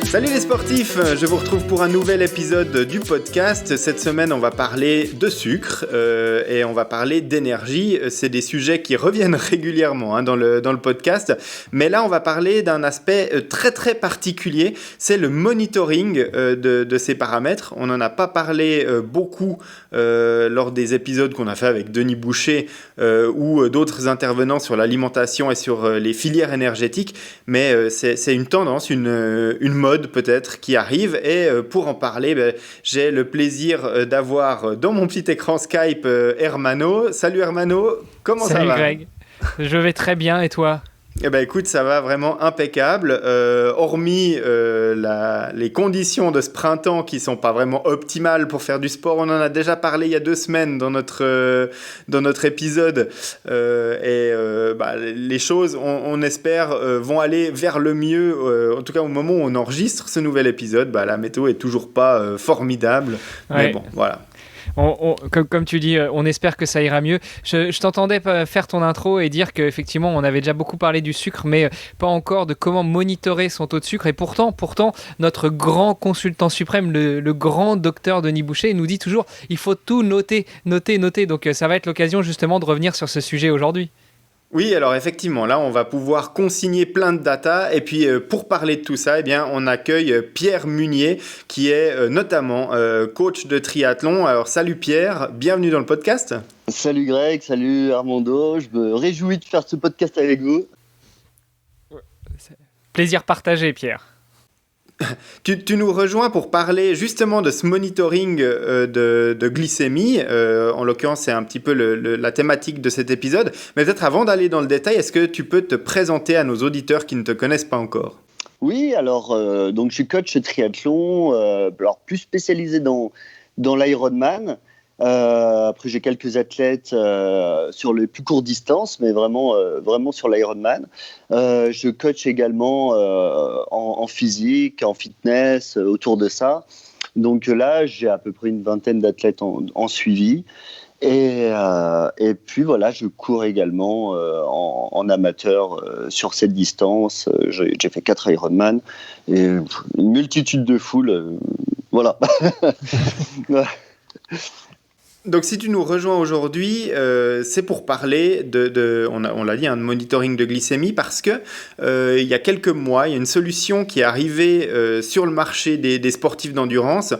Salut les sportifs, je vous retrouve pour un nouvel épisode du podcast. Cette semaine, on va parler de sucre et on va parler d'énergie. C'est des sujets qui reviennent régulièrement dans le podcast. Mais là, on va parler d'un aspect très très particulier. C'est le monitoring de ces paramètres. On n'en a pas parlé beaucoup lors des épisodes qu'on a fait avec Denis Boucher ou d'autres intervenants sur l'alimentation et sur les filières énergétiques. Mais c'est une tendance, une mode peut-être qui arrive et pour en parler, j'ai le plaisir d'avoir dans mon petit écran Skype Hermano. Salut Hermano, comment ça va ? Salut Greg, je vais très bien et toi ? Eh ben écoute, ça va vraiment impeccable, hormis les conditions de ce printemps qui sont pas vraiment optimales pour faire du sport. On en a déjà parlé il y a 2 semaines dans notre épisode les choses, on espère, vont aller vers le mieux, en tout cas au moment où on enregistre ce nouvel épisode. La météo est toujours pas formidable, mais bon, voilà. Comme tu dis, on espère que ça ira mieux. Je t'entendais faire ton intro et dire qu'effectivement, on avait déjà beaucoup parlé du sucre, mais pas encore de comment monitorer son taux de sucre. Et pourtant notre grand consultant suprême, le grand docteur Denis Boucher, nous dit toujours il faut tout noter. Donc ça va être l'occasion justement de revenir sur ce sujet aujourd'hui. Oui, alors effectivement, là, on va pouvoir consigner plein de data. Et puis, pour parler de tout ça, on accueille Pierre Munier, qui est notamment coach de triathlon. Alors, salut Pierre, bienvenue dans le podcast. Salut Greg, salut Armando. Je me réjouis de faire ce podcast avec vous. Plaisir partagé, Pierre. Tu nous rejoins pour parler justement de ce monitoring de glycémie. En l'occurrence, c'est un petit peu la thématique de cet épisode. Mais peut-être avant d'aller dans le détail, est-ce que tu peux te présenter à nos auditeurs qui ne te connaissent pas encore ? Oui, alors donc je suis coach triathlon, alors plus spécialisé dans l'Ironman. Après, j'ai quelques athlètes sur les plus courtes distances, mais vraiment sur l'Ironman. Je coach également en physique, en fitness, autour de ça. Donc là, j'ai à peu près une vingtaine d'athlètes en suivi. Et puis voilà, je cours également en amateur sur cette distance. J'ai fait 4 Ironman et une multitude de foules. Voilà. Donc, si tu nous rejoins aujourd'hui, c'est pour parler on l'a dit, de monitoring de glycémie, parce que il y a quelques mois, il y a une solution qui est arrivée sur le marché des sportifs d'endurance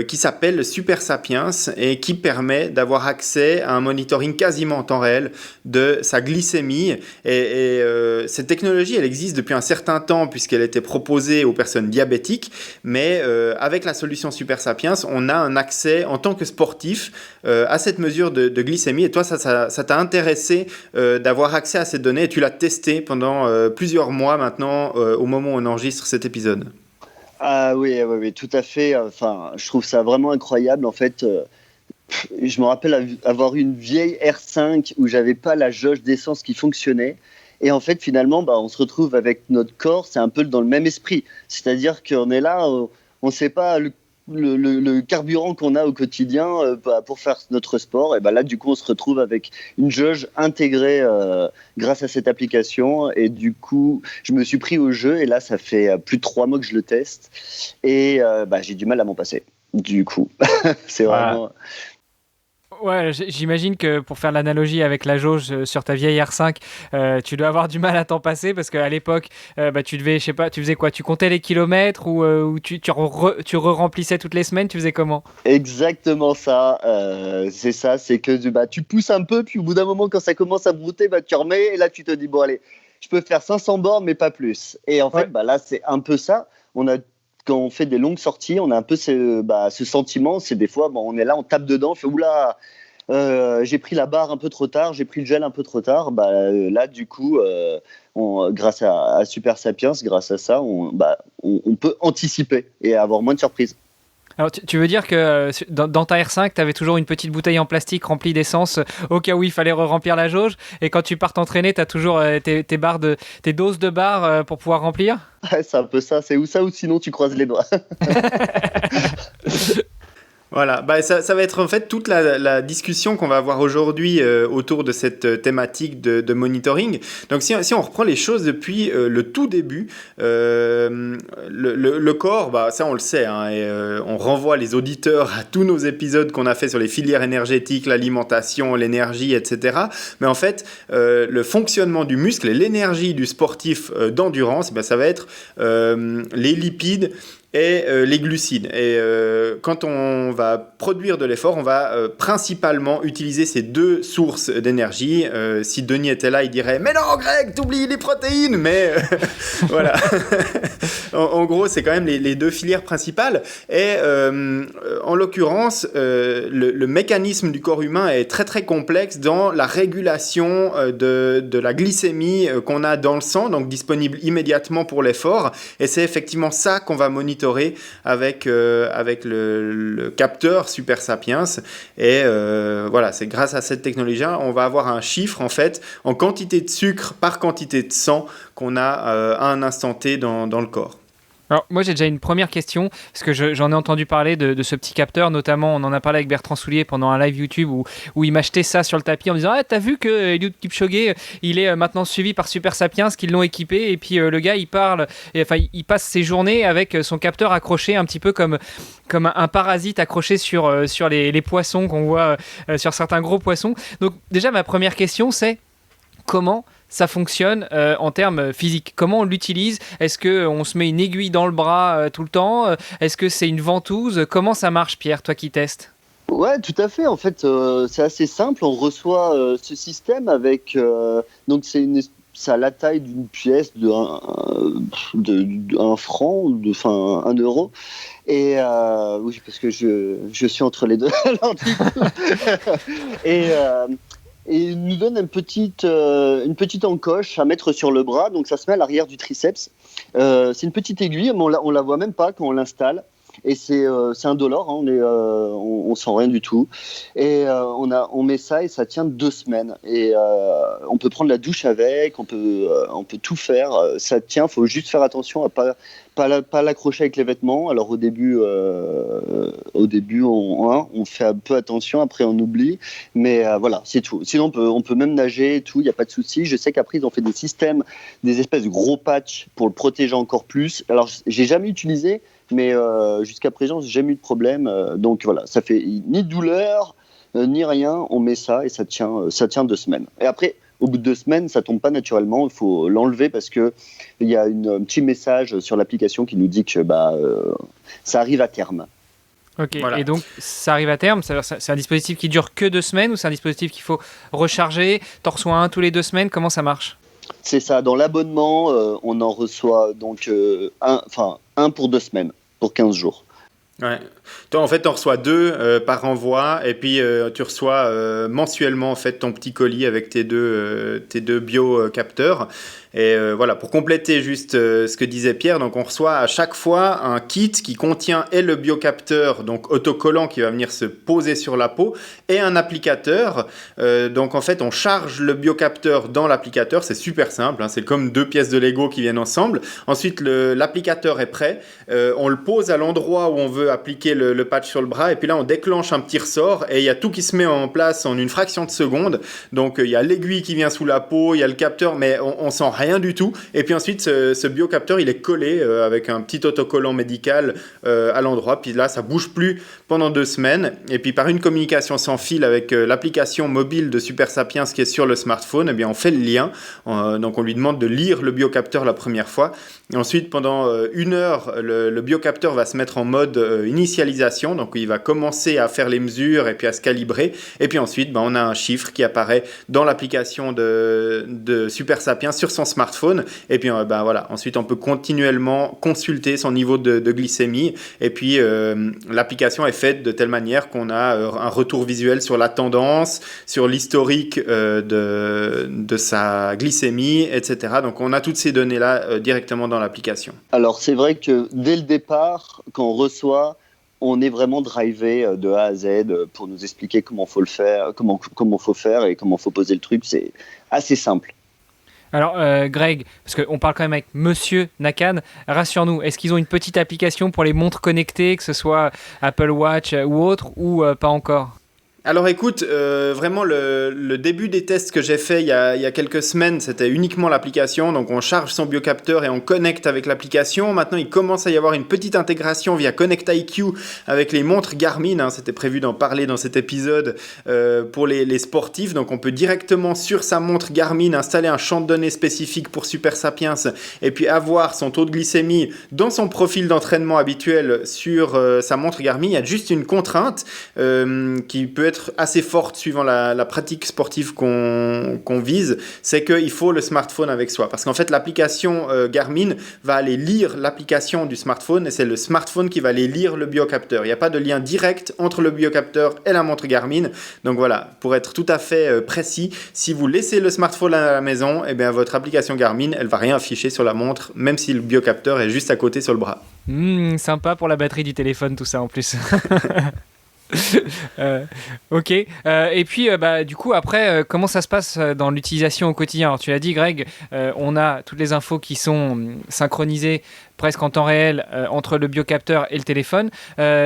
qui s'appelle Super Sapiens et qui permet d'avoir accès à un monitoring quasiment en temps réel de sa glycémie. Et cette technologie, elle existe depuis un certain temps puisqu'elle était proposée aux personnes diabétiques, mais avec la solution Super Sapiens, on a un accès en tant que sportif à cette mesure de glycémie. Et toi, ça t'a intéressé d'avoir accès à ces données et tu l'as testé pendant plusieurs mois maintenant au moment où on enregistre cet épisode. Ah oui, tout à fait. Enfin, je trouve ça vraiment incroyable. En fait, je me rappelle avoir une vieille R5 où j'avais pas la jauge d'essence qui fonctionnait. Et en fait, finalement, on se retrouve avec notre corps, c'est un peu dans le même esprit. C'est-à-dire qu'on est là, on ne sait pas le carburant qu'on a au quotidien pour faire notre sport. Et là, du coup, on se retrouve avec une jauge intégrée grâce à cette application. Et du coup, je me suis pris au jeu. Et là, ça fait plus de 3 mois que je le teste. Et j'ai du mal à m'en passer. Du coup, c'est vraiment... Ouais, j'imagine que pour faire l'analogie avec la jauge sur ta vieille R5, tu dois avoir du mal à t'en passer parce qu'à l'époque, tu devais, je sais pas, tu faisais quoi ? Tu comptais les kilomètres ou tu re-remplissais toutes les semaines ? Tu faisais comment ? Exactement ça. C'est ça, c'est que tu pousses un peu, puis au bout d'un moment, quand ça commence à brouter, tu remets et là, tu te dis, bon, allez, je peux faire 500 bornes, mais pas plus. Et en fait, là, c'est un peu ça. Quand on fait des longues sorties, on a un peu ce sentiment, c'est des fois, on est là, on tape dedans, on fait oula, j'ai pris la barre un peu trop tard, j'ai pris le gel un peu trop tard. Là, du coup, grâce à Super Sapiens, grâce à ça, on peut anticiper et avoir moins de surprises. Alors, tu veux dire que dans ta R5, tu avais toujours une petite bouteille en plastique remplie d'essence au cas où il fallait remplir la jauge, et quand tu pars t'entraîner, tu as toujours tes doses de barres pour pouvoir remplir ? Ouais, c'est un peu ça, c'est ou ça ou sinon tu croises les doigts. Voilà, ça va être en fait toute la discussion qu'on va avoir aujourd'hui autour de cette thématique de monitoring. Donc si on reprend les choses depuis le tout début, le corps, ça on le sait, hein, et on renvoie les auditeurs à tous nos épisodes qu'on a fait sur les filières énergétiques, l'alimentation, l'énergie, etc. Mais en fait, le fonctionnement du muscle et l'énergie du sportif d'endurance, ça va être les lipides et les glucides. Et quand on va produire de l'effort, on va principalement utiliser ces deux sources d'énergie. Si Denis était là, il dirait « Mais non, Greg, t'oublies les protéines !» Mais voilà. En gros, c'est quand même les deux filières principales. Et en l'occurrence, le mécanisme du corps humain est très très complexe dans la régulation de la glycémie qu'on a dans le sang, donc disponible immédiatement pour l'effort. Et c'est effectivement ça qu'on va monitorer avec le capteur Super Sapiens. Et voilà, c'est grâce à cette technologie-là, on va avoir un chiffre en fait en quantité de sucre par quantité de sang qu'on a à un instant T dans le corps. Alors, moi, j'ai déjà une première question, parce que j'en ai entendu parler de ce petit capteur, notamment, on en a parlé avec Bertrand Soulier pendant un live YouTube où il m'achetait ça sur le tapis en me disant « Ah, t'as vu que Eliud Kipchoge, il est maintenant suivi par Super Sapiens, qu'ils l'ont équipé, et puis le gars, il passe ses journées avec son capteur accroché un petit peu comme un parasite accroché sur les poissons qu'on voit, sur certains gros poissons. » Donc, déjà, ma première question, c'est comment ça fonctionne en termes physiques? Comment on l'utilise? Est-ce qu'on se met une aiguille dans le bras tout le temps? Est-ce que c'est une ventouse? Comment ça marche, Pierre, toi qui testes? Ouais, tout à fait. En fait, c'est assez simple. On reçoit ce système avec... donc, ça a la taille d'une pièce de 1 franc, enfin 1 euro. Et oui, parce que je suis entre les deux. Alors, du coup, et il nous donne une petite encoche à mettre sur le bras, donc ça se met à l'arrière du triceps. C'est une petite aiguille, mais on la voit même pas quand on l'installe. Et c'est indolore, hein, on sent rien du tout. Et on met ça et ça tient 2 semaines. Et on peut prendre la douche avec, on peut tout faire. Ça tient, faut juste faire attention à pas l'accrocher avec les vêtements. Alors au début on fait un peu attention, après on oublie. Mais voilà, c'est tout. Sinon on peut même nager et tout, il n'y a pas de souci. Je sais qu'après ils ont fait des systèmes, des espèces de gros patchs pour le protéger encore plus. Alors j'ai jamais utilisé, mais jusqu'à présent, j'ai jamais eu de problème. Donc voilà, ça fait ni de douleur, ni rien. On met ça et ça tient 2 semaines. Et après, au bout de 2 semaines, ça tombe pas naturellement. Il faut l'enlever parce que il y a un petit message sur l'application qui nous dit que ça arrive à terme. Ok, voilà. Et donc ça arrive à terme, c'est un dispositif qui dure que 2 semaines ou c'est un dispositif qu'il faut recharger? T'en reçois un tous les 2 semaines? Comment ça marche? C'est ça, dans l'abonnement, on en reçoit donc un pour 2 semaines, pour 15 jours. Ouais. Toi, en fait, tu en reçois 2 par envoi et puis tu reçois mensuellement en fait, ton petit colis avec tes deux biocapteurs. Et voilà, pour compléter juste ce que disait Pierre, donc on reçoit à chaque fois un kit qui contient et le biocapteur, donc autocollant qui va venir se poser sur la peau, et un applicateur. Donc en fait, on charge le biocapteur dans l'applicateur, c'est super simple, hein, c'est comme 2 pièces de Lego qui viennent ensemble. Ensuite, l'applicateur est prêt, on le pose à l'endroit où on veut appliquer le patch sur le bras, et puis là, on déclenche un petit ressort, et il y a tout qui se met en place en une fraction de seconde. Donc il y a l'aiguille qui vient sous la peau, il y a le capteur, mais on sent rien du tout. Et puis ensuite, ce biocapteur, il est collé avec un petit autocollant médical à l'endroit. Puis là, ça bouge plus pendant 2 semaines. Et puis par une communication sans fil avec l'application mobile de Super Sapiens qui est sur le smartphone, eh bien, on fait le lien. Donc on lui demande de lire le biocapteur la première fois. Et ensuite, pendant 1 heure, le biocapteur va se mettre en mode initialisation. Donc il va commencer à faire les mesures et puis à se calibrer. Et puis ensuite, on a un chiffre qui apparaît dans l'application de Super Sapiens sur son smartphone. Et puis voilà, ensuite on peut continuellement consulter son niveau de glycémie. Et puis l'application est faite de telle manière qu'on a un retour visuel sur la tendance, sur l'historique de sa glycémie, etc. Donc on a toutes ces données-là directement dans l'application. Alors c'est vrai que dès le départ, quand on reçoit, on est vraiment drivé de A à Z pour nous expliquer comment faut le faire, comment faut faire et comment faut poser le truc. C'est assez simple. Alors, Greg, parce qu'on parle quand même avec Monsieur Nakan, rassure-nous, est-ce qu'ils ont une petite application pour les montres connectées, que ce soit Apple Watch ou autre, ou pas encore? Alors écoute, vraiment le début des tests que j'ai fait il y a quelques semaines, c'était uniquement l'application. Donc on charge son biocapteur et on connecte avec l'application. Maintenant, il commence à y avoir une petite intégration via Connect IQ avec les montres Garmin. Hein. C'était prévu d'en parler dans cet épisode pour les sportifs. Donc on peut directement sur sa montre Garmin installer un champ de données spécifique pour Super Sapiens et puis avoir son taux de glycémie dans son profil d'entraînement habituel sur sa montre Garmin. Il y a juste une contrainte qui peut être assez forte suivant la pratique sportive qu'on vise, c'est qu'il faut le smartphone avec soi. Parce qu'en fait, l'application Garmin va aller lire l'application du smartphone et c'est le smartphone qui va aller lire le biocapteur. Il n'y a pas de lien direct entre le biocapteur et la montre Garmin. Donc voilà, pour être tout à fait précis, si vous laissez le smartphone à la maison, eh bien, votre application Garmin, elle ne va rien afficher sur la montre, même si le biocapteur est juste à côté sur le bras. Sympa pour la batterie du téléphone, tout ça en plus. Ok. Et puis, du coup, après, comment ça se passe dans l'utilisation au quotidien? Alors, tu l'as dit, Greg, on a toutes les infos qui sont synchronisées presque en temps réel entre le biocapteur et le téléphone.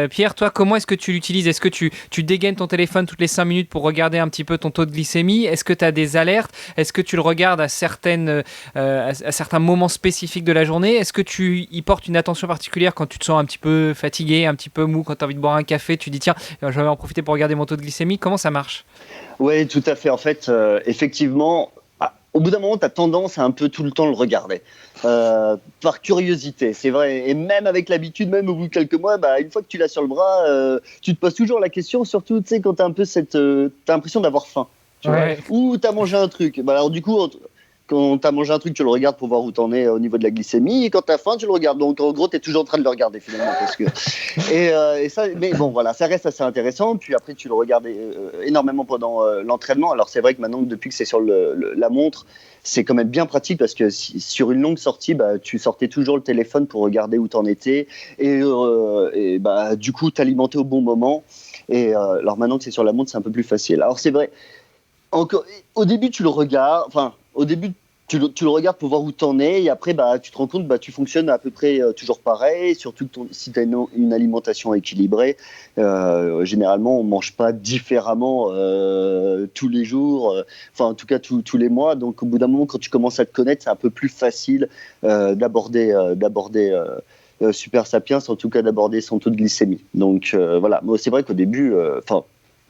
Pierre, toi, comment est-ce que tu l'utilises? Est-ce que tu dégaines ton téléphone toutes les 5 minutes pour regarder un petit peu ton taux de glycémie? Est-ce que tu as des alertes? Est-ce que tu le regardes à certains moments spécifiques de la journée? Est-ce que tu y portes une attention particulière quand tu te sens un petit peu fatigué, un petit peu mou, quand tu as envie de boire un café, tu dis tiens, je vais en profiter pour regarder mon taux de glycémie? Comment ça marche? Oui, tout à fait. En fait, effectivement, au bout d'un moment, tu as tendance à un peu tout le temps le regarder. Par curiosité, c'est vrai. Et même avec l'habitude, même au bout de quelques mois, une fois que tu l'as sur le bras, tu te poses toujours la question, surtout quand tu as un peu t'as l'impression d'avoir faim. Tu vois, ou tu as mangé un truc. Alors du coup, quand tu as mangé un truc, tu le regardes pour voir où tu en es au niveau de la glycémie. Et quand tu as faim, tu le regardes. Donc en gros, tu es toujours en train de le regarder finalement. Et ça, mais bon, voilà, ça reste assez intéressant. Puis après, tu le regardes énormément pendant l'entraînement. Alors c'est vrai que maintenant, depuis que c'est sur la montre, c'est quand même bien pratique parce que sur une longue sortie, tu sortais toujours le téléphone pour regarder où tu en étais. Et du coup, t'alimenter au bon moment. Et alors maintenant que c'est sur la montre, c'est un peu plus facile. Alors c'est vrai, au début, tu le regardes. Enfin, au début, tu le regardes pour voir où tu en es et après tu te rends compte tu fonctionnes à peu près toujours pareil, surtout que si tu as une alimentation équilibrée, généralement on mange pas différemment tous les jours, enfin en tout cas tous les mois, donc au bout d'un moment quand tu commences à te connaître, c'est un peu plus facile d'aborder Super Sapiens, en tout cas d'aborder son taux de glycémie. Donc voilà, moi c'est vrai qu'au début,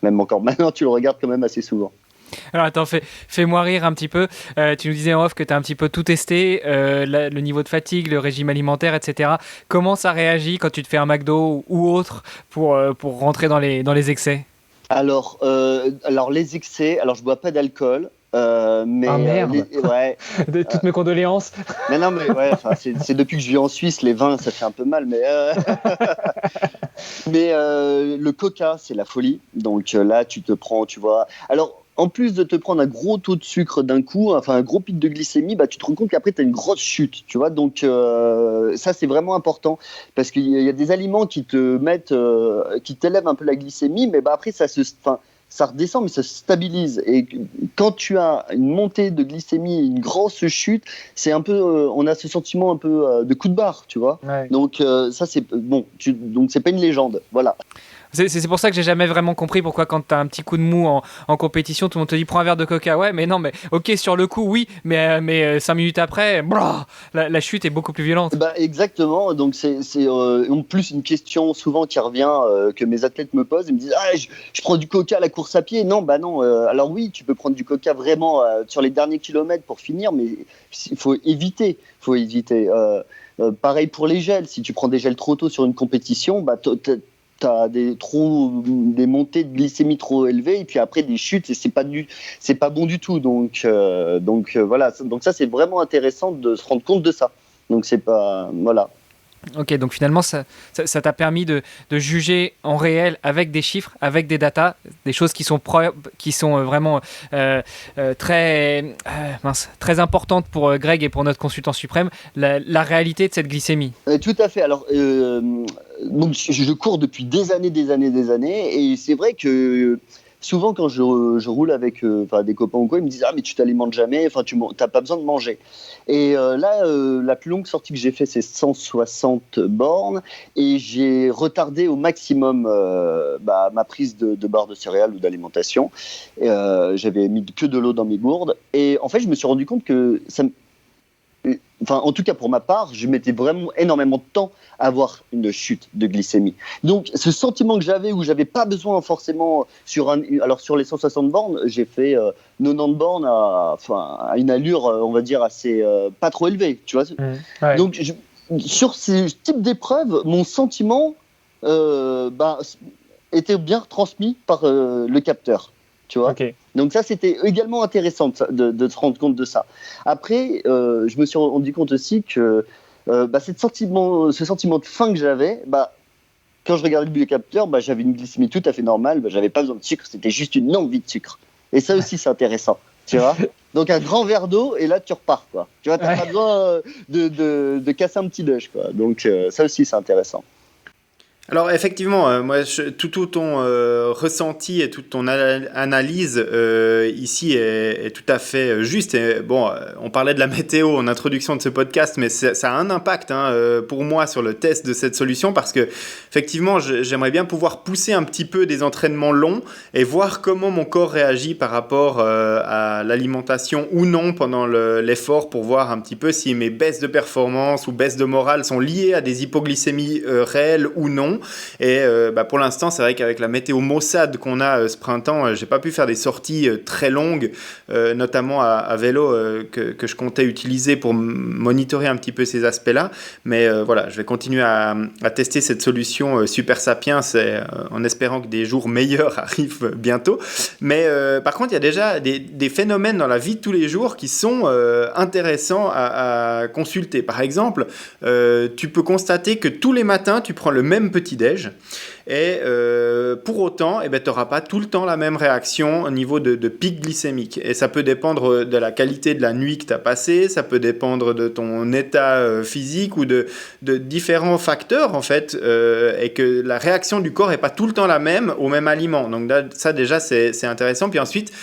même encore maintenant tu le regardes quand même assez souvent. Alors attends, fais-moi rire un petit peu. Tu nous disais en off que tu as un petit peu tout testé, le niveau de fatigue, le régime alimentaire, etc. Comment ça réagit quand tu te fais un McDo ou autre pour rentrer dans les excès? Alors les excès, alors je bois pas d'alcool. Mais merde. Ouais. Toutes mes condoléances. Mais non, mais ouais, c'est depuis que je vis en Suisse, les vins, ça fait un peu mal, mais le coca, c'est la folie. Donc là, tu te prends, tu vois. Alors, en plus de te prendre un gros taux de sucre d'un coup, enfin un gros pic de glycémie, tu te rends compte qu'après tu as une grosse chute, tu vois. Donc ça c'est vraiment important parce qu'il y a des aliments qui te mettent, qui t'élèvent un peu la glycémie, mais après ça redescend, mais ça se stabilise. Et quand tu as une montée de glycémie, une grosse chute, c'est un peu, on a ce sentiment un peu de coup de barre, tu vois. Ouais. Donc ça c'est bon, donc c'est pas une légende, voilà. C'est pour ça que j'ai jamais vraiment compris pourquoi quand t'as un petit coup de mou en compétition, tout le monde te dit prends un verre de coca. Ouais, mais non, mais ok sur le coup, oui, mais 5 minutes après, la chute est beaucoup plus violente. Exactement. Donc c'est en plus une question souvent qui revient que mes athlètes me posent. Ils me disent je prends du coca à la course à pied. Non, non. Alors oui, tu peux prendre du coca vraiment sur les derniers kilomètres pour finir, mais il faut éviter. Pareil pour les gels. Si tu prends des gels trop tôt sur une compétition, t'as des montées de glycémie trop élevées et puis après des chutes et c'est pas bon du tout. Donc voilà. Donc ça c'est vraiment intéressant de se rendre compte de ça. Donc c'est pas voilà. Ok, donc finalement, ça t'a permis de juger en réel avec des chiffres, avec des datas, des choses qui sont vraiment très importantes pour Greg et pour notre consultant suprême, la réalité de cette glycémie. Tout à fait. Alors, donc, je cours depuis des années, et c'est vrai que souvent quand je roule avec des copains ou quoi, ils me disent ah mais tu t'alimentes jamais, enfin tu n'as pas besoin de manger. Et là, la plus longue sortie que j'ai fait, c'est 160 bornes et j'ai retardé au maximum ma prise de barres de céréales ou d'alimentation. J'avais mis que de l'eau dans mes gourdes et en fait, je me suis rendu compte que en tout cas pour ma part, je mettais vraiment énormément de temps à avoir une chute de glycémie. Donc ce sentiment que j'avais où j'avais pas besoin forcément alors sur les 160 bornes, j'ai fait 90 bornes à une allure on va dire assez pas trop élevée, tu vois. Ouais. Donc sur ces types d'épreuves, mon sentiment était bien retransmis par le capteur, tu vois. Ok. Donc ça, c'était également intéressant de se rendre compte de ça. Après, je me suis rendu compte aussi que ce sentiment de faim que j'avais, quand je regardais le capteur, j'avais une glycémie tout à fait normale, j'avais pas besoin de sucre, c'était juste une envie de sucre. Et ça aussi, c'est intéressant, tu vois. Donc un grand verre d'eau et là, tu repars, quoi. Tu vois, t'as pas besoin de casser un petit déj, quoi. Donc ça aussi, c'est intéressant. Alors effectivement, moi, tout ton ressenti et toute ton analyse ici est tout à fait juste. Et bon, on parlait de la météo en introduction de ce podcast, mais ça a un impact pour moi sur le test de cette solution parce que effectivement, j'aimerais bien pouvoir pousser un petit peu des entraînements longs et voir comment mon corps réagit par rapport à l'alimentation ou non pendant l'effort pour voir un petit peu si mes baisses de performance ou baisses de morale sont liées à des hypoglycémies réelles ou non. Et pour l'instant, c'est vrai qu'avec la météo maussade qu'on a ce printemps, j'ai pas pu faire des sorties très longues, notamment à vélo que je comptais utiliser pour monitorer un petit peu ces aspects-là. Mais voilà, je vais continuer à tester cette solution Super Sapiens en espérant que des jours meilleurs arrivent bientôt. Mais par contre, il y a déjà des phénomènes dans la vie de tous les jours qui sont intéressants à consulter. Par exemple, tu peux constater que tous les matins, tu prends le même petit-déj et pour autant, tu n'auras pas tout le temps la même réaction au niveau de pic glycémique. Et ça peut dépendre de la qualité de la nuit que tu as passée, ça peut dépendre de ton état physique ou de différents facteurs en fait, et que la réaction du corps n'est pas tout le temps la même au même aliment. Donc là, ça déjà, c'est intéressant. Puis ensuite,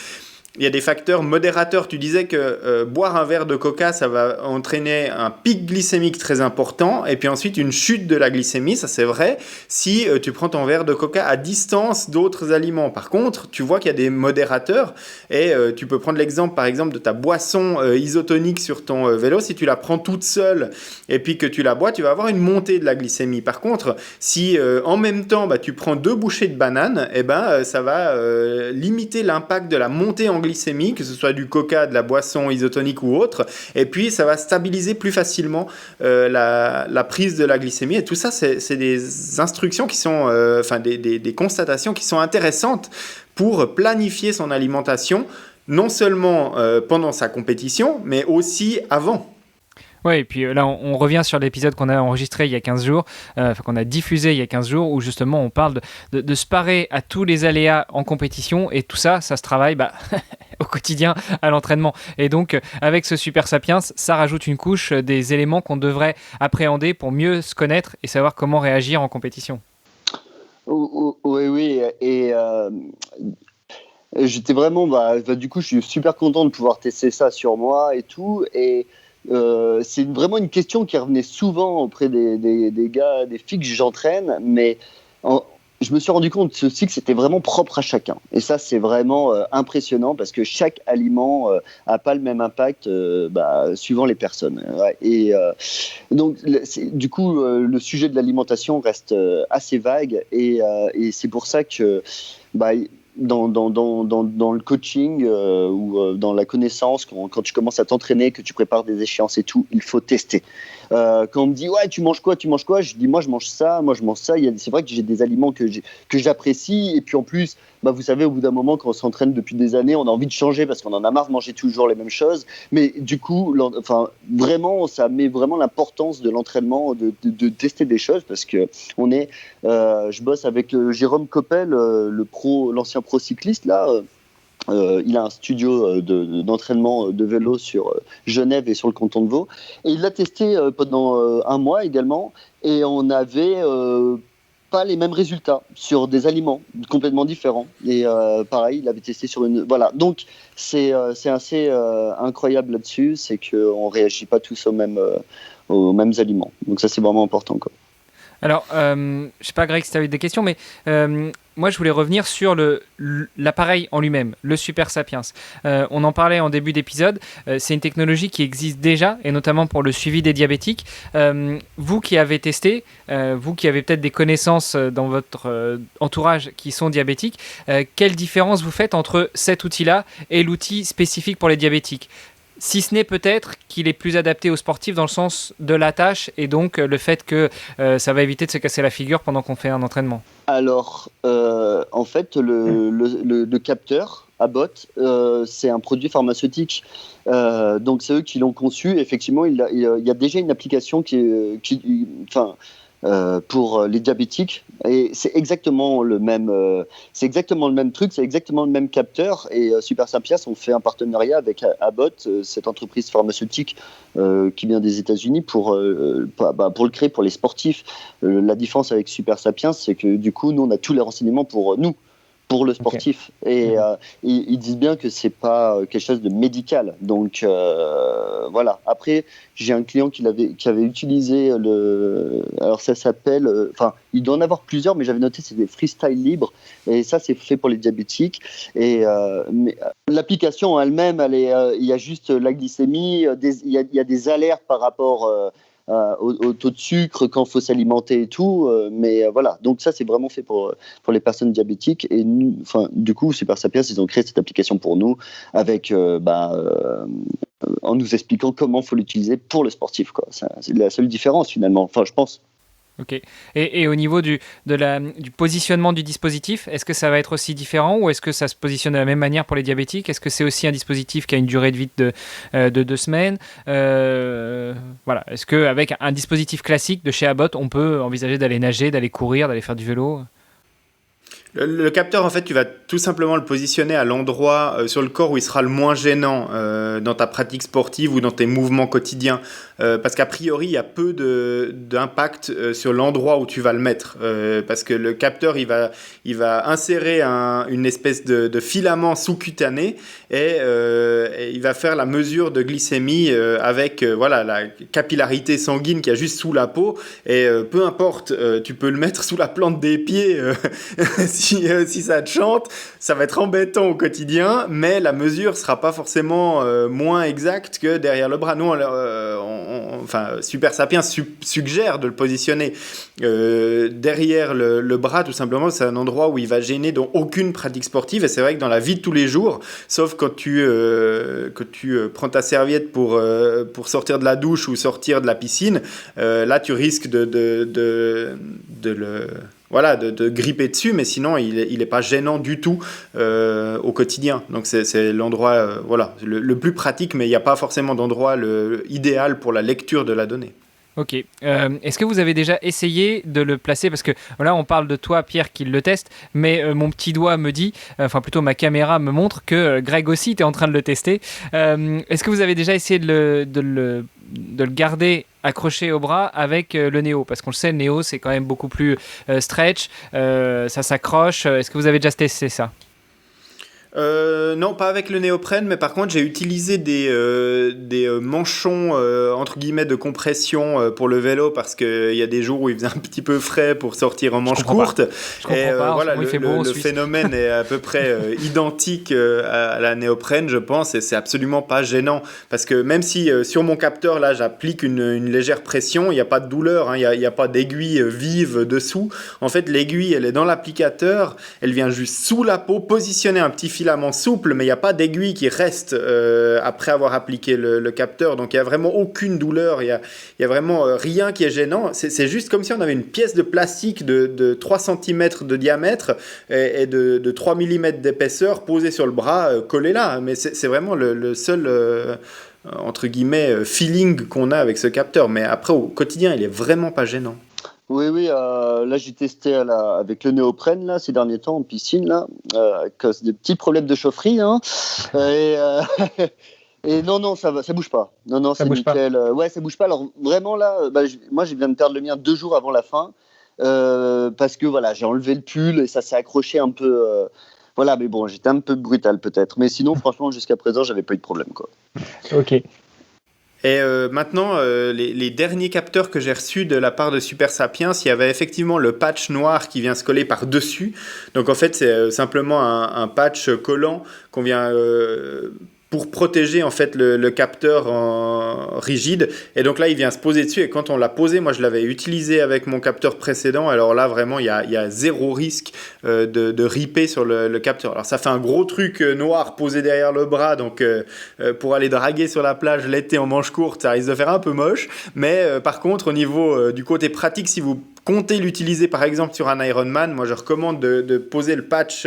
il y a des facteurs modérateurs. Tu disais que boire un verre de coca, ça va entraîner un pic glycémique très important et puis ensuite une chute de la glycémie, ça c'est vrai, si tu prends ton verre de coca à distance d'autres aliments. Par contre, tu vois qu'il y a des modérateurs et tu peux prendre l'exemple par exemple de ta boisson isotonique sur ton vélo. Si tu la prends toute seule et puis que tu la bois, tu vas avoir une montée de la glycémie. Par contre, si en même temps tu prends 2 bouchées de banane, ça va limiter l'impact de la montée en glycémie, que ce soit du coca, de la boisson isotonique ou autre, et puis ça va stabiliser plus facilement la prise de la glycémie. Et tout ça, c'est des instructions qui sont, des constatations qui sont intéressantes pour planifier son alimentation, non seulement pendant sa compétition, mais aussi avant. Ouais, et puis là, on revient sur l'épisode qu'on a enregistré il y a 15 jours, qu'on a diffusé il y a 15 jours, où justement on parle de se parer à tous les aléas en compétition, et tout ça, ça se travaille au quotidien à l'entraînement. Et donc, avec ce Super Sapiens, ça rajoute une couche des éléments qu'on devrait appréhender pour mieux se connaître et savoir comment réagir en compétition. Oui, et j'étais vraiment, du coup, je suis super content de pouvoir tester ça sur moi et tout, et c'est vraiment une question qui revenait souvent auprès des gars, des filles que j'entraîne, mais je me suis rendu compte aussi que c'était vraiment propre à chacun. Et ça, c'est vraiment impressionnant parce que chaque aliment n'a pas le même impact suivant les personnes. Ouais. Et donc, du coup, le sujet de l'alimentation reste assez vague et c'est pour ça que dans le coaching ou dans la connaissance, quand tu commences à t'entraîner, que tu prépares des échéances et tout, il faut tester. Quand on me dit ouais, tu manges quoi, je dis moi je mange ça. C'est vrai que j'ai des aliments que j'apprécie, et puis en plus, vous savez, au bout d'un moment, quand on s'entraîne depuis des années, on a envie de changer parce qu'on en a marre de manger toujours les mêmes choses. Mais du coup, vraiment, ça met vraiment l'importance de l'entraînement, de tester des choses, parce que je bosse avec Jérôme Coppel, l'ancien pro cycliste là. Il a un studio d'entraînement de vélo sur Genève et sur le canton de Vaud, et il l'a testé pendant un mois également, et on avait pas les mêmes résultats sur des aliments complètement différents. Et pareil, il avait testé sur une... Voilà, donc c'est assez incroyable là-dessus, c'est qu'on ne réagit pas tous aux mêmes aliments. Donc ça, c'est vraiment important, quoi. Alors, je sais pas, Greg, si tu as eu des questions, mais moi, je voulais revenir sur l'appareil en lui-même, le Super Sapiens. On en parlait en début d'épisode. C'est une technologie qui existe déjà, et notamment pour le suivi des diabétiques. Vous qui avez testé, vous qui avez peut-être des connaissances dans votre entourage qui sont diabétiques, quelle différence vous faites entre cet outil-là et l'outil spécifique pour les diabétiques ? Si ce n'est peut-être qu'il est plus adapté aux sportifs dans le sens de la tâche et donc le fait que ça va éviter de se casser la figure pendant qu'on fait un entraînement. Alors, en fait, le capteur Abbott, c'est un produit pharmaceutique. Donc, c'est eux qui l'ont conçu. Effectivement, il y a déjà une application pour les diabétiques, et c'est exactement le même truc, c'est exactement le même capteur. Et Super Sapiens ont fait un partenariat avec Abbott, cette entreprise pharmaceutique qui vient des États-Unis pour le créer pour les sportifs. La différence avec Super Sapiens, c'est que du coup, nous, on a tous les renseignements pour nous. Pour le sportif. Okay. Et ils disent bien que c'est pas quelque chose de médical. Donc voilà. Après, j'ai un client qui avait utilisé alors ça s'appelle, il doit en avoir plusieurs, mais j'avais noté c'est des freestyle libres. Et ça, c'est fait pour les diabétiques. Et mais l'application en elle-même, il y a juste la glycémie, il y a des alertes par rapport au taux de sucre quand il faut s'alimenter et tout, mais voilà, donc ça c'est vraiment fait pour les personnes diabétiques. Et nous, du coup Super Sapiens, ils ont créé cette application pour nous avec en nous expliquant comment il faut l'utiliser pour le sportif, quoi. C'est la seule différence finalement, je pense. Ok. Et au niveau du positionnement du dispositif, est-ce que ça va être aussi différent ou est-ce que ça se positionne de la même manière pour les diabétiques ? Est-ce que c'est aussi un dispositif qui a une durée de vie de 2 semaines ? Voilà. Est-ce qu'avec un dispositif classique de chez Abbott, on peut envisager d'aller nager, d'aller courir, d'aller faire du vélo ? Le capteur, en fait, tu vas tout simplement le positionner à l'endroit sur le corps où il sera le moins gênant dans ta pratique sportive ou dans tes mouvements quotidiens. Parce qu'a priori, il y a peu d'impact sur l'endroit où tu vas le mettre. Parce que le capteur, il va insérer une espèce de filament sous-cutané et il va faire la mesure de glycémie avec la capillarité sanguine qu'il y a juste sous la peau. Et peu importe, tu peux le mettre sous la plante des pieds si ça te chante, ça va être embêtant au quotidien, mais la mesure sera pas forcément moins exacte que derrière le bras. Nous, Super Sapiens suggère de le positionner derrière le bras, tout simplement. C'est un endroit où il va gêner dans aucune pratique sportive, et c'est vrai que dans la vie de tous les jours, sauf quand tu prends ta serviette pour sortir de la douche ou sortir de la piscine, là tu risques de gripper dessus, mais sinon il est pas gênant du tout au quotidien. Donc c'est l'endroit le plus pratique, mais il n'y a pas forcément d'endroit idéal pour la lecture de la donnée. Ok. Est-ce que vous avez déjà essayé de le placer ? Parce que là, on parle de toi, Pierre, qui le teste, mais mon petit doigt me dit, plutôt ma caméra me montre que Greg aussi était en train de le tester. Est-ce que vous avez déjà essayé de le garder accroché au bras avec le Néo ? Parce qu'on le sait, le Néo, c'est quand même beaucoup plus stretch, ça s'accroche. Est-ce que vous avez déjà testé ça ? Non, pas avec le néoprène, mais par contre j'ai utilisé des manchons entre guillemets de compression pour le vélo, parce qu'il y a des jours où il faisait un petit peu frais pour sortir en manches courtes. Le phénomène est à peu près identique à la néoprène, je pense, et c'est absolument pas gênant, parce que même si sur mon capteur là j'applique une légère pression, il n'y a pas de douleur, il n'y a pas d'aiguille vive dessous. En fait, l'aiguille elle est dans l'applicateur, elle vient juste sous la peau positionner un petit filament souple, mais il n'y a pas d'aiguille qui reste après avoir appliqué le capteur. Donc il n'y a vraiment aucune douleur, il y a vraiment rien qui est gênant. C'est juste comme si on avait une pièce de plastique de 3 cm de diamètre et de 3 mm d'épaisseur posée sur le bras, collée là. Mais c'est vraiment le seul entre guillemets feeling qu'on a avec ce capteur. Mais après au quotidien, il est vraiment pas gênant. Oui, là j'ai testé avec le néoprène là, ces derniers temps en piscine là, à cause des petits problèmes de chaufferie. Et non, ça bouge pas. Non, ça c'est bouge nickel. Ouais, ça bouge pas. Alors vraiment là, moi je viens de perdre le mien 2 jours avant la fin. parce que voilà, j'ai enlevé le pull et ça s'est accroché un peu. Voilà, mais bon, j'étais un peu brutal peut-être. Mais sinon, franchement, jusqu'à présent, j'avais pas eu de problème, quoi. Ok. Et maintenant, les derniers capteurs que j'ai reçus de la part de Super Sapiens, il y avait effectivement le patch noir qui vient se coller par-dessus. Donc en fait, c'est simplement un patch collant qu'on vient pour protéger en fait le capteur rigide. Et donc là, il vient se poser dessus. Et quand on l'a posé, moi je l'avais utilisé avec mon capteur précédent. Alors là, vraiment, il y a zéro risque de ripper sur le capteur. Alors ça fait un gros truc noir posé derrière le bras. Donc pour aller draguer sur la plage l'été en manche courte, ça risque de faire un peu moche. Mais par contre, au niveau du côté pratique, si vous comptez l'utiliser par exemple sur un Ironman, moi je recommande de poser le patch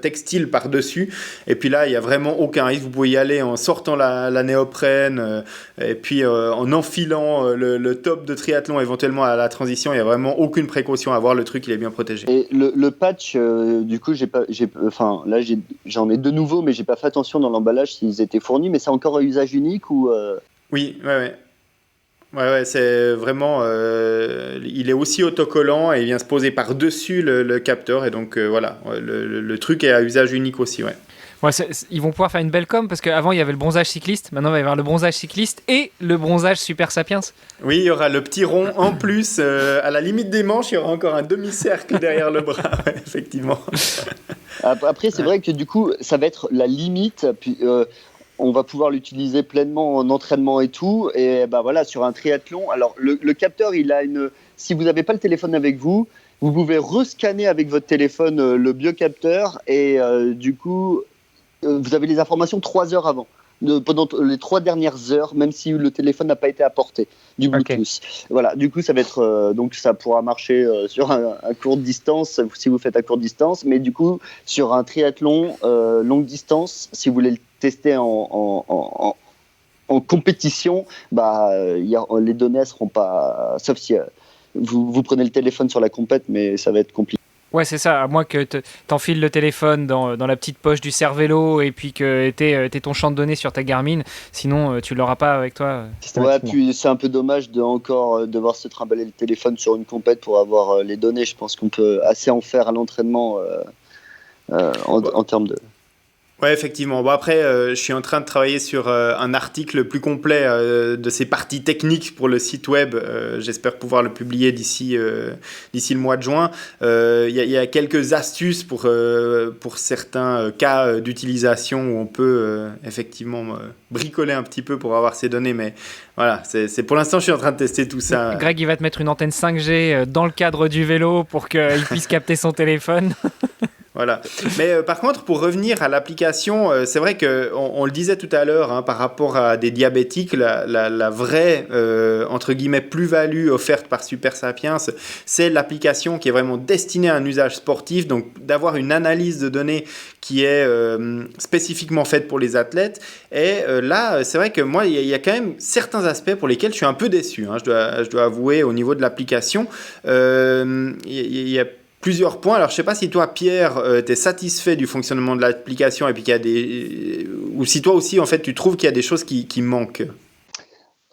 textile par-dessus. Et puis là, il n'y a vraiment aucun risque. Vous pouvez y aller en sortant la néoprène et puis en enfilant le top de triathlon éventuellement à la transition. Il n'y a vraiment aucune précaution à avoir. Le truc, il est bien protégé. Et le patch, du coup, là, j'en ai deux nouveaux, mais j'ai pas fait attention dans l'emballage s'ils étaient fournis. Mais c'est encore à usage unique ou Oui, ouais. Ouais, c'est vraiment. Il est aussi autocollant et il vient se poser par-dessus le capteur. Et donc, voilà, le truc est à usage unique aussi, ouais. Ouais, ils vont pouvoir faire une belle com parce qu'avant il y avait le bronzage cycliste, maintenant il va y avoir le bronzage cycliste et le bronzage Super Sapiens. Oui, il y aura le petit rond en plus. À la limite des manches, il y aura encore un demi-cercle derrière le bras, ouais, effectivement. Après, c'est vrai que du coup, ça va être la limite. Puis, on va pouvoir l'utiliser pleinement en entraînement et tout. Et bah voilà, sur un triathlon. Alors, le capteur, si vous n'avez pas le téléphone avec vous, vous pouvez rescanner avec votre téléphone le biocapteur et du coup, vous avez les informations 3 heures avant. Pendant les 3 dernières heures, même si le téléphone n'a pas été apporté du Bluetooth. Okay. Voilà, du coup, ça va être donc ça pourra marcher sur un court distance si vous faites à courte distance, mais du coup sur un triathlon longue distance, si vous voulez le tester en compétition, les données ne seront pas, sauf si vous prenez le téléphone sur la compète, mais ça va être compliqué. Ouais, c'est ça, à moins que t'enfiles le téléphone dans la petite poche du cervélo et puis que t'aies ton champ de données sur ta Garmin, sinon tu l'auras pas avec toi. Ouais, puis c'est un peu dommage de encore devoir se trimballer le téléphone sur une compète pour avoir les données. Je pense qu'on peut assez en faire à l'entraînement en termes de... Ouais, effectivement. Bon, après, je suis en train de travailler sur un article plus complet de ces parties techniques pour le site web. J'espère pouvoir le publier d'ici le mois de juin. Il y a quelques astuces pour certains cas d'utilisation où on peut effectivement bricoler un petit peu pour avoir ces données. Mais voilà, c'est pour l'instant, je suis en train de tester tout ça. Greg, il va te mettre une antenne 5G dans le cadre du vélo pour qu'il puisse capter son téléphone. Voilà. Mais par contre, pour revenir à l'application, c'est vrai qu'on le disait tout à l'heure, hein, par rapport à des diabétiques, la vraie, entre guillemets, plus-value offerte par Super Sapiens, c'est l'application qui est vraiment destinée à un usage sportif, donc d'avoir une analyse de données qui est spécifiquement faite pour les athlètes. Et là, c'est vrai que moi, il y a quand même certains aspects pour lesquels je suis un peu déçu, hein, je dois avouer, au niveau de l'application. Il y a plusieurs points. Alors, je ne sais pas si toi, Pierre, tu es satisfait du fonctionnement de l'application et puis qu'il y a ou si toi aussi, en fait, tu trouves qu'il y a des choses qui manquent.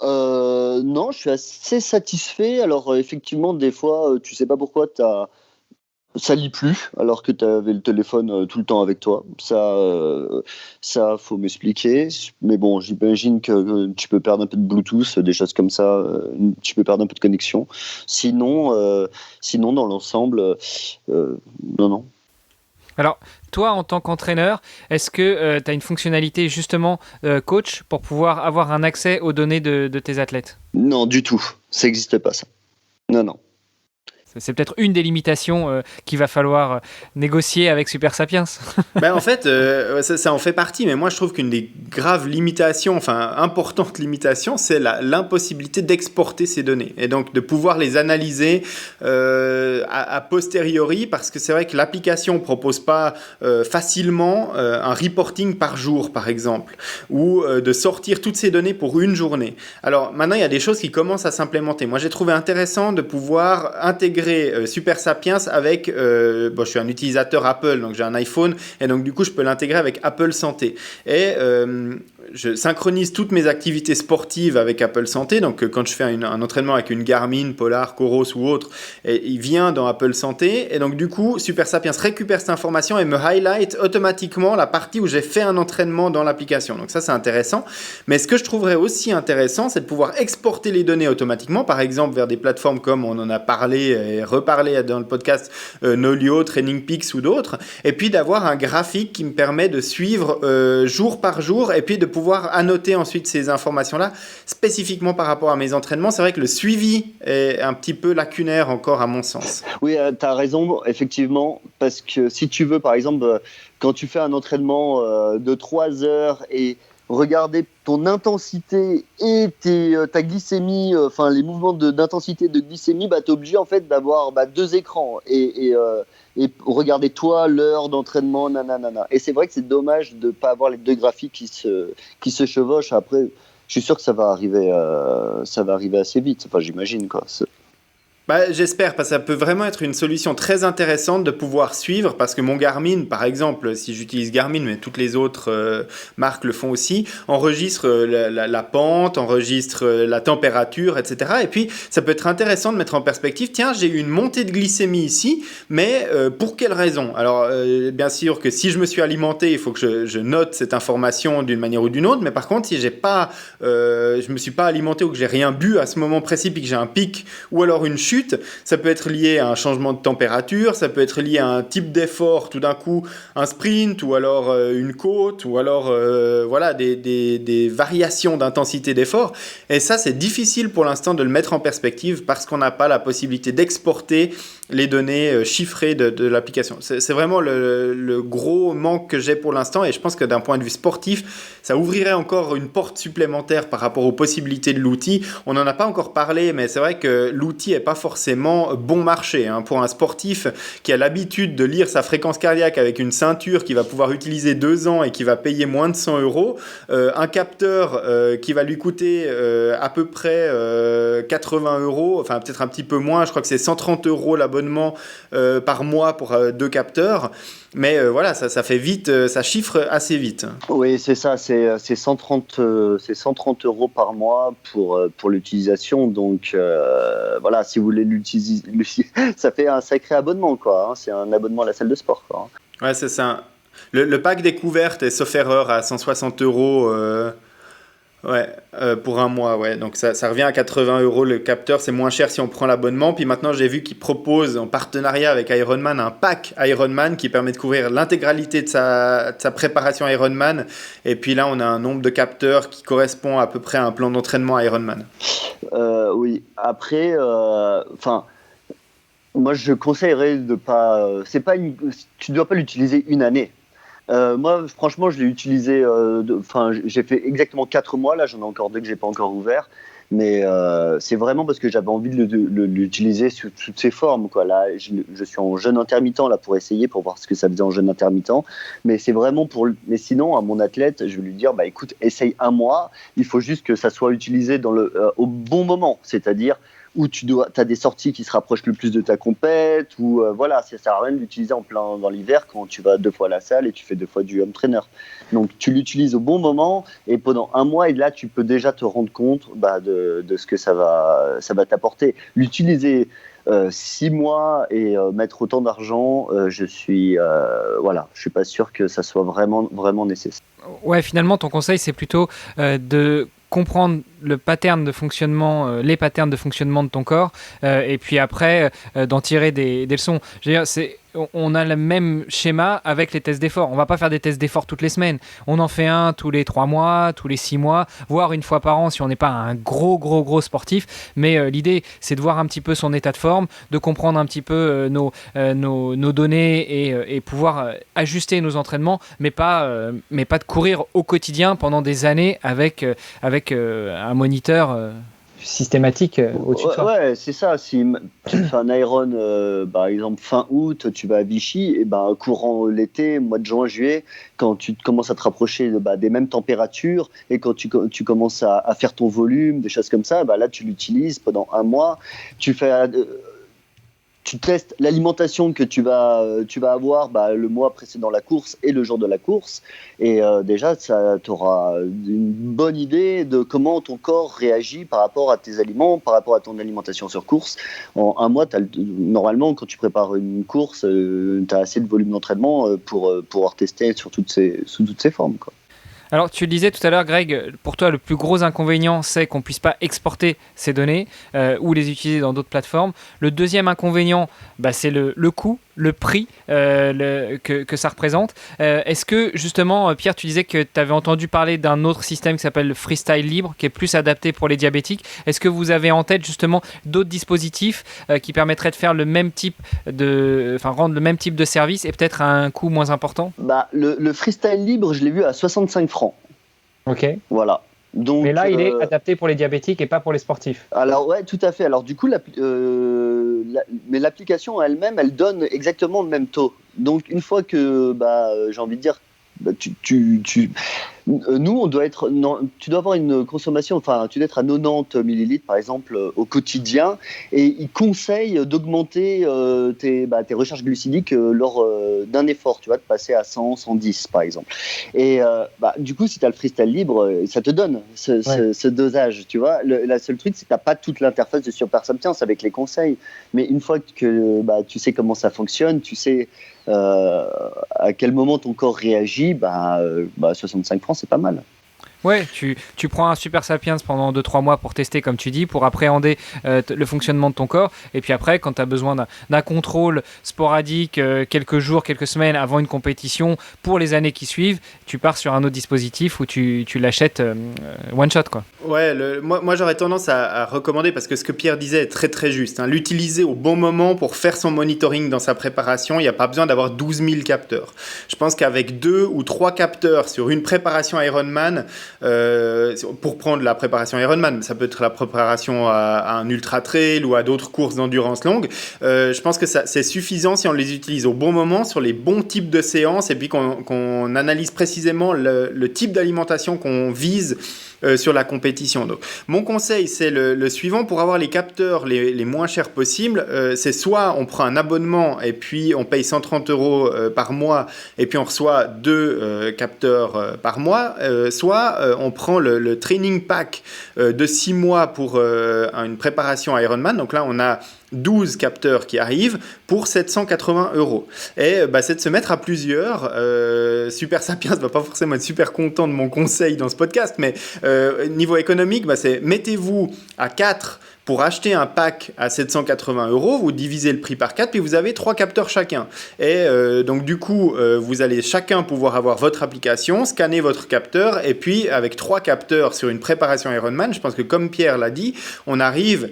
Non, je suis assez satisfait. Alors, effectivement, des fois, tu ne sais pas pourquoi ça lit plus alors que tu avais le téléphone tout le temps avec toi. Ça faut m'expliquer. Mais bon, j'imagine que tu peux perdre un peu de Bluetooth, des choses comme ça. Tu peux perdre un peu de connexion. Sinon dans l'ensemble, non. Alors, toi, en tant qu'entraîneur, est-ce que tu as une fonctionnalité justement coach pour pouvoir avoir un accès aux données de tes athlètes ? Non, du tout. Ça n'existe pas, ça. Non. C'est peut-être une des limitations qu'il va falloir négocier avec Super Sapiens. En fait, ça en fait partie, mais moi je trouve qu'une des graves limitations, enfin importantes limitations, c'est l'impossibilité d'exporter ces données et donc de pouvoir les analyser a posteriori, parce que c'est vrai que l'application ne propose pas facilement un reporting par jour, par exemple, ou de sortir toutes ces données pour une journée. Alors maintenant, il y a des choses qui commencent à s'implémenter. Moi, j'ai trouvé intéressant de pouvoir intégrer intégrer Super Sapiens avec... je suis un utilisateur Apple, donc j'ai un iPhone, et donc du coup, je peux l'intégrer avec Apple Santé. Et je synchronise toutes mes activités sportives avec Apple Santé. Donc, quand je fais un entraînement avec une Garmin, Polar, Coros ou autre, et il vient dans Apple Santé. Et donc, du coup, Super Sapiens récupère cette information et me highlight automatiquement la partie où j'ai fait un entraînement dans l'application. Donc, ça, c'est intéressant. Mais ce que je trouverais aussi intéressant, c'est de pouvoir exporter les données automatiquement, par exemple, vers des plateformes comme on en a parlé et reparlé dans le podcast Nolio, TrainingPeaks ou d'autres. Et puis, d'avoir un graphique qui me permet de suivre jour par jour et puis de pouvoir annoter ensuite ces informations-là spécifiquement par rapport à mes entraînements. C'est vrai que le suivi est un petit peu lacunaire encore à mon sens. Oui, tu as raison, effectivement, parce que si tu veux, par exemple, quand tu fais un entraînement de 3 heures et regarder ton intensité et ta glycémie, les mouvements d'intensité de glycémie, tu es obligé en fait d'avoir 2 écrans et regarder toi l'heure d'entraînement, nanana. Et c'est vrai que c'est dommage de ne pas avoir les 2 graphiques qui se chevauchent. Après, je suis sûr que ça va arriver assez vite. Enfin, j'imagine quoi. J'espère, parce que ça peut vraiment être une solution très intéressante de pouvoir suivre, parce que mon Garmin, par exemple, si j'utilise Garmin, mais toutes les autres marques le font aussi, enregistre la pente, enregistre la température, etc. Et puis, ça peut être intéressant de mettre en perspective, tiens, j'ai eu une montée de glycémie ici, mais pour quelle raison ? Alors, bien sûr que si je me suis alimenté, il faut que je note cette information d'une manière ou d'une autre, mais par contre, si je me suis pas alimenté ou que j'ai rien bu à ce moment précis, puis que j'ai un pic, ou alors une chute, ça peut être lié à un changement de température, ça peut être lié à un type d'effort, tout d'un coup un sprint ou alors une côte ou alors des variations d'intensité d'effort. Et ça, c'est difficile pour l'instant de le mettre en perspective parce qu'on n'a pas la possibilité d'exporter les données chiffrées de l'application. C'est vraiment le gros manque que j'ai pour l'instant, et je pense que d'un point de vue sportif, ça ouvrirait encore une porte supplémentaire par rapport aux possibilités de l'outil. On n'en a pas encore parlé, mais c'est vrai que l'outil n'est pas forcément bon marché. Pour un sportif qui a l'habitude de lire sa fréquence cardiaque avec une ceinture qu'il va pouvoir utiliser 2 ans et qui va payer moins de 100 €, un capteur qui va lui coûter à peu près 80 €, enfin peut-être un petit peu moins, je crois que c'est 130 € l'abonnement par mois pour 2 capteurs. Mais ça fait vite, ça chiffre assez vite. Oui, c'est ça, c'est 130 € par mois pour l'utilisation. Donc si vous voulez l'utiliser, ça fait un sacré abonnement, quoi. C'est un abonnement à la salle de sport, quoi. Ouais, c'est ça. Le pack découverte est, sauf erreur, à 160 €. Pour un mois, ouais. Donc ça revient à 80 € le capteur, c'est moins cher si on prend l'abonnement. Puis maintenant, j'ai vu qu'ils proposent en partenariat avec Ironman un pack Ironman qui permet de couvrir l'intégralité de sa préparation Ironman. Et puis là, on a un nombre de capteurs qui correspond à peu près à un plan d'entraînement Ironman. Oui, après, moi je conseillerais de pas. Tu ne dois pas l'utiliser une année. Moi, franchement, je l'ai utilisé. J'ai fait exactement 4 mois. Là, j'en ai encore 2 que j'ai pas encore ouvert. Mais c'est vraiment parce que j'avais envie de l'utiliser sous toutes ses formes, quoi. Là, je suis en jeûne intermittent là pour essayer, pour voir ce que ça faisait en jeûne intermittent. Mais c'est vraiment Mais sinon, à mon athlète, je vais lui dire, écoute, essaye 1 mois. Il faut juste que ça soit utilisé au bon moment, c'est-à-dire où tu as des sorties qui se rapprochent le plus de ta compète, ou ça sert à rien de l'utiliser en plein dans l'hiver quand tu vas 2 fois à la salle et tu fais 2 fois du home trainer. Donc tu l'utilises au bon moment et pendant 1 mois, et là tu peux déjà te rendre compte de ce que ça va t'apporter. L'utiliser 6 mois et mettre autant d'argent, je suis pas sûr que ça soit vraiment, vraiment nécessaire. Ouais, finalement ton conseil c'est plutôt de comprendre le pattern de fonctionnement, les patterns de fonctionnement de ton corps, et puis après d'en tirer des leçons. Je veux dire, on a le même schéma avec les tests d'effort. On va pas faire des tests d'effort toutes les semaines. On en fait un tous les 3 mois, tous les 6 mois, voire une fois par an si on n'est pas un gros sportif. Mais l'idée, c'est de voir un petit peu son état de forme, de comprendre un petit peu nos données et pouvoir ajuster nos entraînements, mais pas de courir au quotidien pendant des années avec un moniteur systématique au-dessus de soi. Ouais, c'est ça. Si tu fais un Iron, par exemple, fin août, tu vas à Vichy, et courant l'été, mois de juin, juillet, quand tu commences à te rapprocher des mêmes températures et quand tu commences à faire ton volume, des choses comme ça, là, tu l'utilises pendant 1 mois. Tu fais tu testes l'alimentation que tu vas avoir le mois précédent la course et le jour de la course. Et déjà, tu auras une bonne idée de comment ton corps réagit par rapport à tes aliments, par rapport à ton alimentation sur course. En un mois, normalement, quand tu prépares une course, tu as assez de volume d'entraînement pour pouvoir tester sous toutes ces formes, quoi. Alors, tu le disais tout à l'heure, Greg, pour toi, le plus gros inconvénient, c'est qu'on ne puisse pas exporter ces données ou les utiliser dans d'autres plateformes. Le deuxième inconvénient, c'est le coût, le prix que ça représente. Est-ce que, justement, Pierre, tu disais que tu avais entendu parler d'un autre système qui s'appelle le Freestyle Libre, qui est plus adapté pour les diabétiques. Est-ce que vous avez en tête, justement, d'autres dispositifs qui permettraient de faire rendre le même type de service et peut-être à un coût moins important? Le Freestyle Libre, je l'ai vu à 65 francs. Ok. Voilà. Donc, mais là, il est adapté pour les diabétiques et pas pour les sportifs. Alors, ouais, tout à fait. Alors, du coup, mais l'application elle-même, elle donne exactement le même taux. Donc, une fois que, j'ai envie de dire, nous, on doit être, non, tu dois avoir une consommation, tu dois être à 90 millilitres, par exemple, au quotidien. Et ils conseillent d'augmenter tes recherches glucidiques lors d'un effort, tu vois, de passer à 100, 110, par exemple. Et du coup, si tu as le Freestyle Libre, ça te donne ce dosage, tu vois. La seule truc, c'est que tu n'as pas toute l'interface de Super Sapiens avec les conseils. Mais une fois que tu sais comment ça fonctionne, tu sais à quel moment ton corps réagit, 65 francs, c'est pas mal. Ouais, tu prends un Super Sapiens pendant 2-3 mois pour tester, comme tu dis, pour appréhender le fonctionnement de ton corps. Et puis après, quand tu as besoin d'un contrôle sporadique, quelques jours, quelques semaines avant une compétition, pour les années qui suivent, tu pars sur un autre dispositif où tu l'achètes one shot, quoi. Ouais, moi j'aurais tendance à recommander, parce que ce que Pierre disait est très très juste, hein, l'utiliser au bon moment pour faire son monitoring dans sa préparation. Il n'y a pas besoin d'avoir 12 000 capteurs. Je pense qu'avec 2 ou 3 capteurs sur une préparation Ironman, pour prendre la préparation Ironman, ça peut être la préparation à un ultra trail ou à d'autres courses d'endurance longue, je pense que c'est suffisant si on les utilise au bon moment, sur les bons types de séances, et puis qu'on analyse précisément le type d'alimentation qu'on vise sur la compétition. Donc, mon conseil, c'est le suivant. Pour avoir les capteurs les moins chers possibles, c'est soit on prend un abonnement et puis on paye 130 € par mois et puis on reçoit 2 capteurs par mois, soit on prend le training pack de 6 mois pour une préparation Ironman. Donc là, on a 12 capteurs qui arrivent pour 780 €. Et c'est de se mettre à plusieurs. Super Sapiens ne va pas forcément être super content de mon conseil dans ce podcast, mais niveau économique, c'est mettez-vous à 4 pour acheter un pack à 780 €, vous divisez le prix par 4, puis vous avez 3 capteurs chacun. Et donc du coup, vous allez chacun pouvoir avoir votre application, scanner votre capteur, et puis avec 3 capteurs sur une préparation Ironman, je pense que comme Pierre l'a dit, on arrive...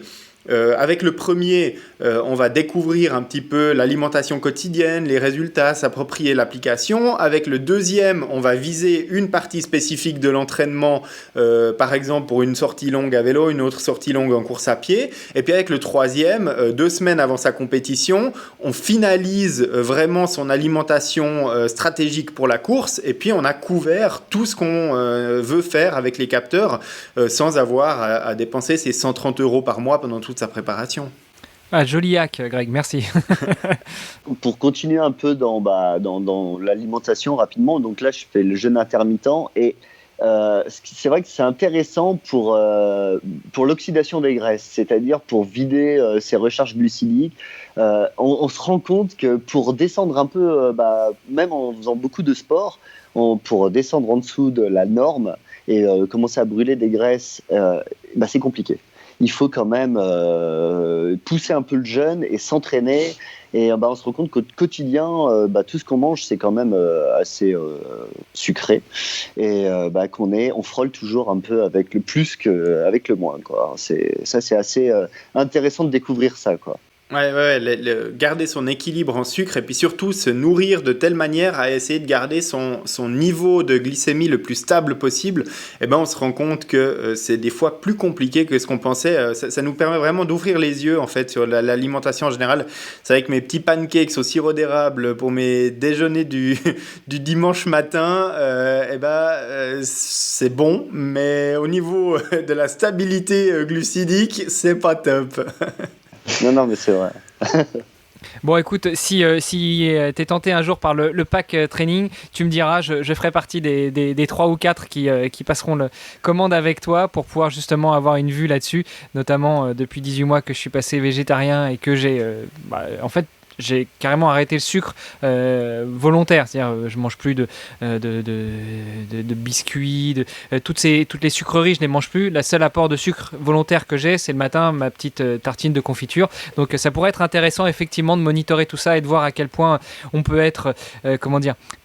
avec le premier, on va découvrir un petit peu l'alimentation quotidienne, les résultats, s'approprier l'application. Avec le deuxième, on va viser une partie spécifique de l'entraînement, par exemple pour une sortie longue à vélo, une autre sortie longue en course à pied. Et puis avec le troisième, 2 semaines avant sa compétition, on finalise vraiment son alimentation stratégique pour la course. Et puis on a couvert tout ce qu'on veut faire avec les capteurs sans avoir à dépenser ces 130 € par mois pendant toute sa préparation. Ah, joli hack, Greg, merci. Pour continuer un peu dans l'alimentation rapidement, donc là je fais le jeûne intermittent et c'est vrai que c'est intéressant pour l'oxydation des graisses, c'est-à-dire pour vider ses recharges glucidiques. On se rend compte que pour descendre un peu, même en faisant beaucoup de sport, pour descendre en dessous de la norme et commencer à brûler des graisses, c'est compliqué. Il faut quand même pousser un peu le jeûne et s'entraîner. Et on se rend compte qu'au quotidien, tout ce qu'on mange, c'est quand même assez sucré. Et on frôle toujours un peu avec le plus qu'avec le moins, quoi. C'est assez intéressant de découvrir ça, quoi. Garder son équilibre en sucre et puis surtout se nourrir de telle manière à essayer de garder son niveau de glycémie le plus stable possible. On se rend compte que c'est des fois plus compliqué que ce qu'on pensait. Ça nous permet vraiment d'ouvrir les yeux en fait sur l'alimentation en général. C'est vrai que mes petits pancakes au sirop d'érable pour mes déjeuners du dimanche matin, c'est bon, mais au niveau de la stabilité glucidique, c'est pas top. Non, mais c'est vrai. Bon, écoute, si t'es tenté un jour par le pack training, tu me diras, je ferai partie des 3 ou 4 qui passeront le commande avec toi pour pouvoir justement avoir une vue là-dessus, notamment depuis 18 mois que je suis passé végétarien et que en fait, j'ai carrément arrêté le sucre volontaire, c'est-à-dire je mange plus de biscuits, toutes les sucreries, je ne les mange plus. La seule apport de sucre volontaire que j'ai, c'est le matin ma petite tartine de confiture. Donc ça pourrait être intéressant effectivement de monitorer tout ça et de voir à quel point on peut être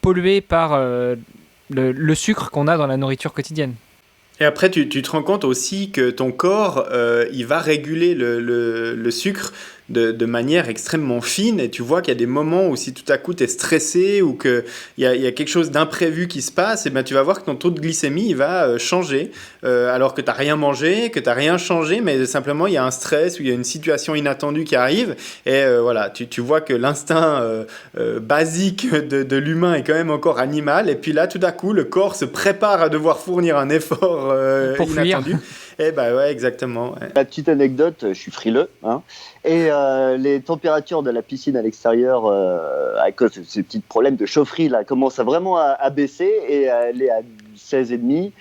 pollué par le sucre qu'on a dans la nourriture quotidienne. Et après, tu te rends compte aussi que ton corps, il va réguler le sucre de manière extrêmement fine, et tu vois qu'il y a des moments où si tout à coup tu es stressé ou qu'il y a quelque chose d'imprévu qui se passe, et ben tu vas voir que ton taux de glycémie il va changer, alors que tu n'as rien mangé, que tu n'as rien changé, mais simplement il y a un stress ou il y a une situation inattendue qui arrive, et voilà, tu vois que l'instinct basique de l'humain est quand même encore animal, et puis là tout à coup le corps se prépare à devoir fournir un effort pour inattendu. Fuir. Et bah ouais, exactement. Ouais. La petite anecdote, je suis frileux, hein, et les températures de la piscine à l'extérieur, à cause de ces petits problèmes de chaufferie, là, commencent vraiment à baisser et elle est à 16,5.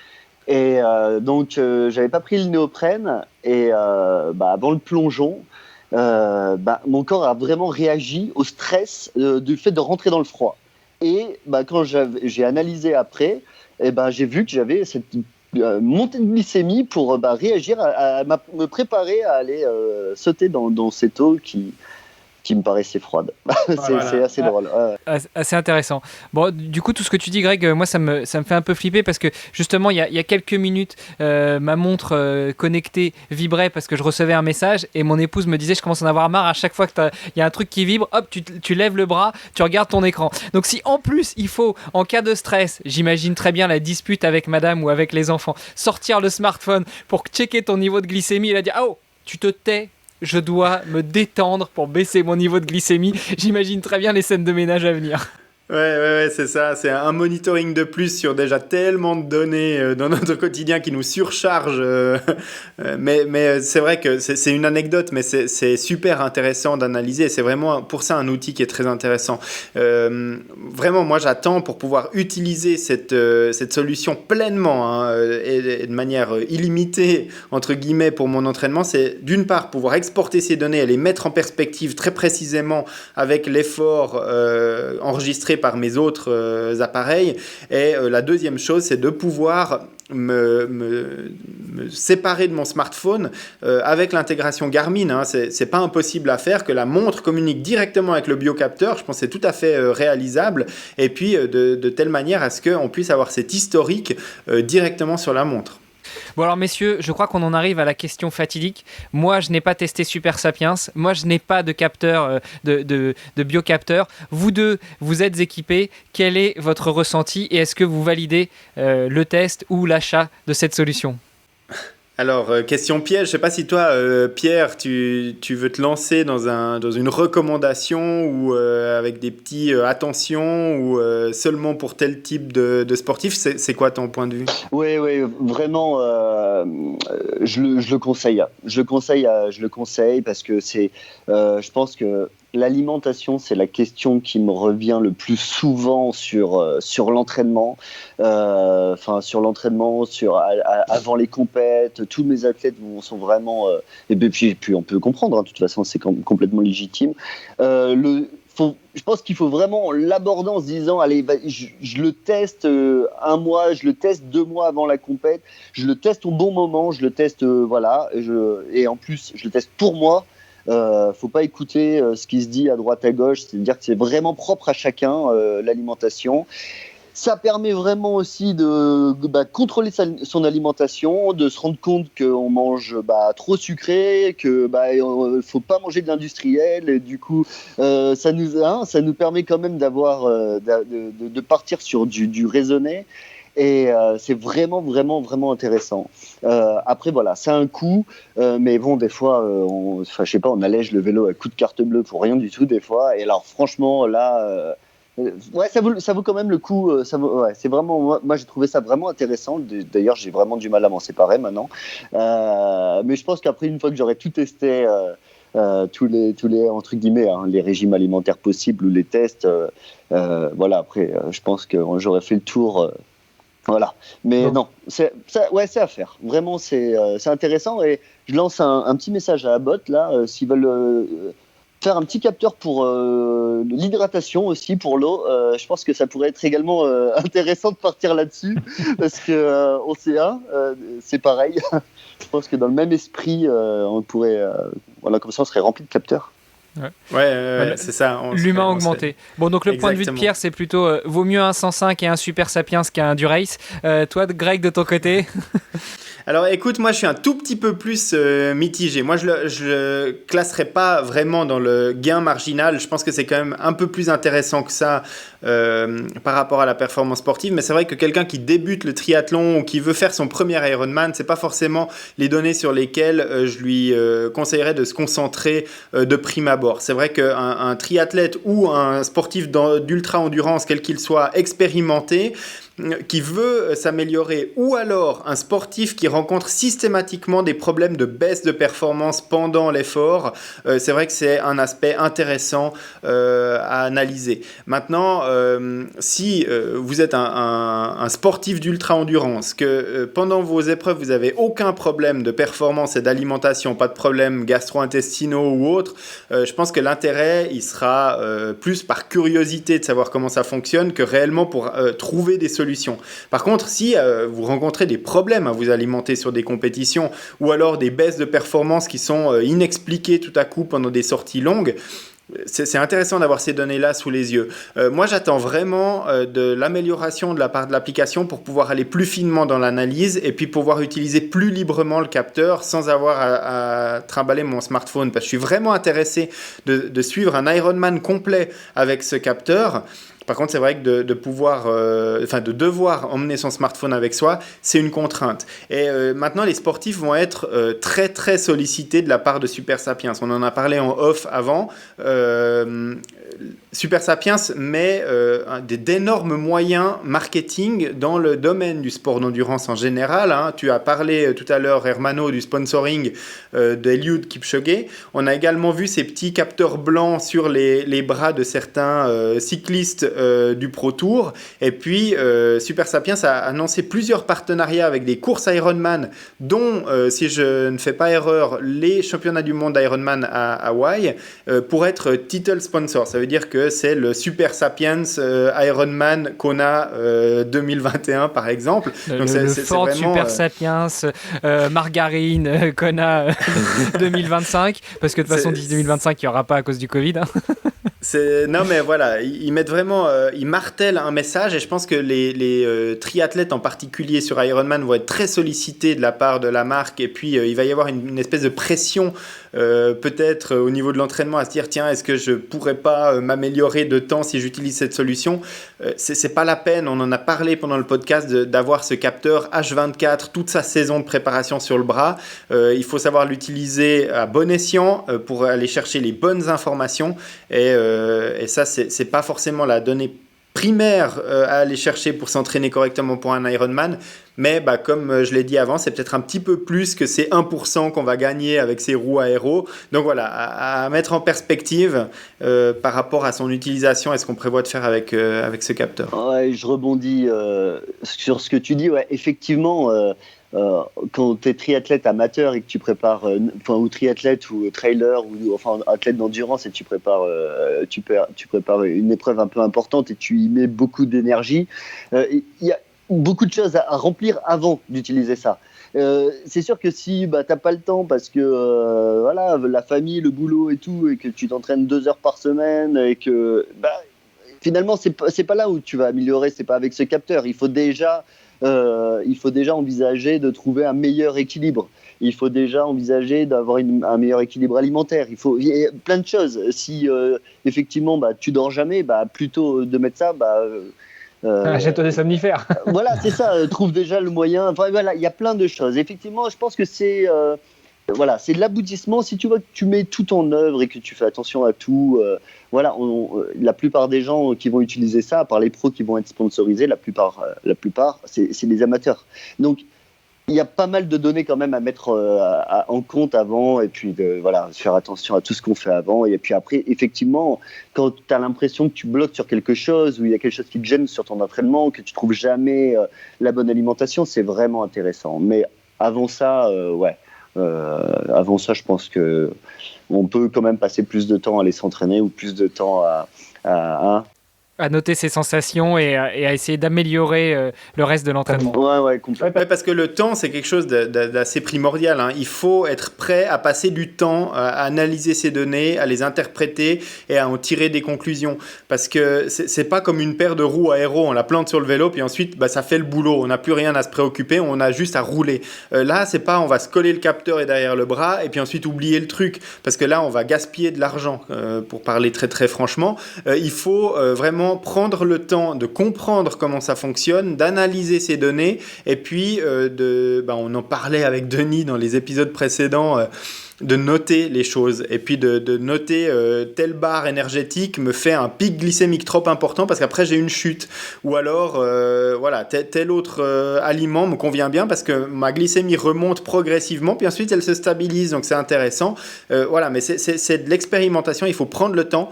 Et donc, j'avais pas pris le néoprène, et avant le plongeon, mon corps a vraiment réagi au stress du fait de rentrer dans le froid. Et quand j'ai analysé après, j'ai vu que j'avais cette montée de glycémie pour réagir à me préparer à aller sauter dans cette eau qui me paraissait froide. C'est assez drôle. Assez intéressant. Bon, du coup, tout ce que tu dis, Greg, moi, ça me fait un peu flipper parce que justement, il y a quelques minutes, ma montre connectée vibrait parce que je recevais un message et mon épouse me disait, je commence à en avoir marre à chaque fois qu'il y a un truc qui vibre, hop, tu lèves le bras, tu regardes ton écran. Donc, si en plus, il faut, en cas de stress, j'imagine très bien la dispute avec madame ou avec les enfants, sortir le smartphone pour checker ton niveau de glycémie et la dire, oh, tu te tais. Je dois me détendre pour baisser mon niveau de glycémie. J'imagine très bien les scènes de ménage à venir. Ouais, c'est ça. C'est un monitoring de plus sur déjà tellement de données dans notre quotidien qui nous surcharge. Mais c'est vrai que c'est une anecdote, mais c'est super intéressant d'analyser. C'est vraiment pour ça un outil qui est très intéressant. Vraiment, moi, j'attends pour pouvoir utiliser cette solution pleinement et de manière illimitée, entre guillemets, pour mon entraînement. C'est d'une part pouvoir exporter ces données et les mettre en perspective très précisément avec l'effort enregistré par mes autres appareils. Et la deuxième chose, c'est de pouvoir me séparer de mon smartphone avec l'intégration Garmin. C'est pas impossible à faire, que la montre communique directement avec le biocapteur. Je pense que c'est tout à fait réalisable. Et puis de telle manière à ce qu'on puisse avoir cet historique directement sur la montre. Bon alors messieurs, je crois qu'on en arrive à la question fatidique. Moi, je n'ai pas testé Super Sapiens. Moi, je n'ai pas de capteur, de biocapteur. Vous deux, vous êtes équipés. Quel est votre ressenti et est-ce que vous validez le test ou l'achat de cette solution ? Alors, question piège, je ne sais pas si toi, Pierre, tu veux te lancer dans une recommandation ou avec des petits attentions ou seulement pour tel type de sportif. C'est quoi ton point de vue ? Oui, vraiment, je le conseille. Je le conseille parce que je pense que l'alimentation, c'est la question qui me revient le plus souvent sur l'entraînement. Avant les compètes, tous mes athlètes sont vraiment... et puis on peut comprendre, de toute façon, c'est complètement légitime. Je pense qu'il faut vraiment l'aborder en se disant, allez, je le teste un mois, je le teste 2 mois avant la compète, je le teste au bon moment, je le teste, et en plus, je le teste pour moi. Faut pas écouter ce qui se dit à droite à gauche, c'est-à-dire que c'est vraiment propre à chacun, l'alimentation. Ça permet vraiment aussi de contrôler son alimentation, de se rendre compte qu'on mange trop sucré, que faut pas manger de l'industriel. Et du coup, ça nous permet quand même d'avoir de partir sur du raisonné. Et c'est vraiment, vraiment, vraiment intéressant. Après, voilà, c'est un coût, mais bon, des fois, on allège le vélo à coups de carte bleue pour rien du tout, des fois. Et alors, franchement, là, ça vaut quand même le coup. C'est vraiment, moi, j'ai trouvé ça vraiment intéressant. D'ailleurs, j'ai vraiment du mal à m'en séparer maintenant. Mais je pense qu'après, une fois que j'aurai tout testé, tous les entre guillemets, les régimes alimentaires possibles ou les tests. Voilà, après, je pense que j'aurais fait le tour. Voilà, mais non, c'est à faire. Vraiment, c'est intéressant et je lance un petit message à Abbott là, s'ils veulent faire un petit capteur pour l'hydratation aussi, pour l'eau. Je pense que ça pourrait être également intéressant de partir là-dessus parce que Océan, c'est pareil. Je pense que dans le même esprit, on pourrait, voilà, comme ça, on serait rempli de capteurs. Ouais, c'est ça. L'humain augmenté. Bon, donc le point de vue de Pierre, c'est plutôt vaut mieux un 105 et un Super Sapiens qu'un Durace. Toi, Greg, de ton côté? Alors écoute, moi je suis un tout petit peu plus mitigé. Moi je le classerais pas vraiment dans le gain marginal. Je pense que c'est quand même un peu plus intéressant que ça par rapport à la performance sportive. Mais c'est vrai que quelqu'un qui débute le triathlon ou qui veut faire son premier Ironman, c'est pas forcément les données sur lesquelles je lui conseillerais de se concentrer de prime abord. C'est vrai qu'un triathlète ou un sportif d'ultra-endurance, quel qu'il soit, expérimenté, qui veut s'améliorer, ou alors un sportif qui rencontre systématiquement des problèmes de baisse de performance pendant l'effort, c'est vrai que c'est un aspect intéressant à analyser. Maintenant, si vous êtes un sportif d'ultra-endurance, que pendant vos épreuves vous n'avez aucun problème de performance et d'alimentation, pas de problèmes gastro-intestinaux ou autres, je pense que l'intérêt il sera plus par curiosité de savoir comment ça fonctionne que réellement pour trouver des solutions. Par contre, si vous rencontrez des problèmes à vous alimenter sur des compétitions ou alors des baisses de performance qui sont inexpliquées tout à coup pendant des sorties longues, c'est intéressant d'avoir ces données-là sous les yeux. Moi, j'attends vraiment de l'amélioration de la part de l'application pour pouvoir aller plus finement dans l'analyse et puis pouvoir utiliser plus librement le capteur sans avoir à trimballer mon smartphone. Parce que je suis vraiment intéressé de suivre un Ironman complet avec ce capteur. Par contre, c'est vrai que de pouvoir, de devoir emmener son smartphone avec soi, c'est une contrainte. Et maintenant, les sportifs vont être très très sollicités de la part de Super Sapiens. On en a parlé en off avant. Super Sapiens met d'énormes moyens marketing dans le domaine du sport d'endurance en général. Tu as parlé tout à l'heure, Hermano, du sponsoring d'Eliud Kipchoge. On a également vu ces petits capteurs blancs sur les bras de certains cyclistes du Pro Tour. Et puis, Super Sapiens a annoncé plusieurs partenariats avec des courses Ironman, dont, si je ne fais pas erreur, les championnats du monde Ironman à Hawaï, pour être title sponsor. Ça veut dire que c'est le Super Sapiens Ironman Kona 2021 par exemple. Donc le Ford vraiment, Super Sapiens Margarine Kona 2025 parce que de toute façon d'ici 2025 il n'y aura pas à cause du Covid. Non mais voilà, ils mettent vraiment, ils martèlent un message et je pense que les triathlètes en particulier sur Ironman vont être très sollicités de la part de la marque et puis il va y avoir une espèce de pression peut-être au niveau de l'entraînement à se dire tiens, est-ce que je pourrais pas m'améliorer de temps si j'utilise cette solution. C'est pas la peine, on en a parlé pendant le podcast d'avoir ce capteur H24 toute sa saison de préparation sur le bras. Il faut savoir l'utiliser à bon escient pour aller chercher les bonnes informations et ça c'est pas forcément la donnée primaire à aller chercher pour s'entraîner correctement pour un Ironman, mais comme je l'ai dit avant, c'est peut-être un petit peu plus que ces 1% qu'on va gagner avec ces roues aéro. Donc voilà, à mettre en perspective par rapport à son utilisation et ce qu'on prévoit de faire avec ce capteur. Ouais, je rebondis sur ce que tu dis. Ouais, effectivement, quand tu es triathlète amateur et que tu prépares, ou triathlète ou trailer ou athlète d'endurance et tu prépares une épreuve un peu importante et tu y mets beaucoup d'énergie, il y a beaucoup de choses à remplir avant d'utiliser ça. C'est sûr que si t'as pas le temps parce que voilà, la famille, le boulot et tout, et que tu t'entraînes 2 heures par semaine et que finalement c'est pas là où tu vas améliorer, c'est pas avec ce capteur. Il faut déjà envisager de trouver un meilleur équilibre. Il faut déjà envisager d'avoir un meilleur équilibre alimentaire. Il y a plein de choses. Si effectivement tu dors jamais, plutôt de mettre ça. Achète-toi des somnifères. Voilà, c'est ça. Trouve déjà le moyen. Enfin, voilà, il y a plein de choses. Effectivement, je pense que c'est de l'aboutissement. Si tu vois que tu mets tout en œuvre et que tu fais attention à tout, la plupart des gens qui vont utiliser ça, à part les pros qui vont être sponsorisés, la plupart, c'est des amateurs. Donc, il y a pas mal de données quand même à mettre en compte avant, et puis voilà, faire attention à tout ce qu'on fait avant. Et puis après, effectivement, quand tu as l'impression que tu bloques sur quelque chose, ou il y a quelque chose qui te gêne sur ton entraînement, que tu trouves jamais la bonne alimentation, c'est vraiment intéressant. Mais avant ça, avant ça, je pense que on peut quand même passer plus de temps à aller s'entraîner, ou plus de temps à noter ses sensations et à essayer d'améliorer le reste de l'entraînement. Ouais, complètement. Ouais, parce que le temps, c'est quelque chose d'assez primordial, hein. Il faut être prêt à passer du temps à analyser ces données, à les interpréter et à en tirer des conclusions. Parce que c'est pas comme une paire de roues aéro, on la plante sur le vélo, puis ensuite, ça fait le boulot. On n'a plus rien à se préoccuper, on a juste à rouler. Là, c'est pas on va se coller le capteur et derrière le bras et puis ensuite oublier le truc. Parce que là, on va gaspiller de l'argent. Pour parler très très franchement, il faut vraiment prendre le temps de comprendre comment ça fonctionne, d'analyser ces données, et puis on en parlait avec Denis dans les épisodes précédents, de noter les choses, et puis de noter telle barre énergétique me fait un pic glycémique trop important parce qu'après j'ai une chute, ou alors tel autre aliment me convient bien parce que ma glycémie remonte progressivement, puis ensuite elle se stabilise, donc c'est intéressant. Mais c'est de l'expérimentation, il faut prendre le temps.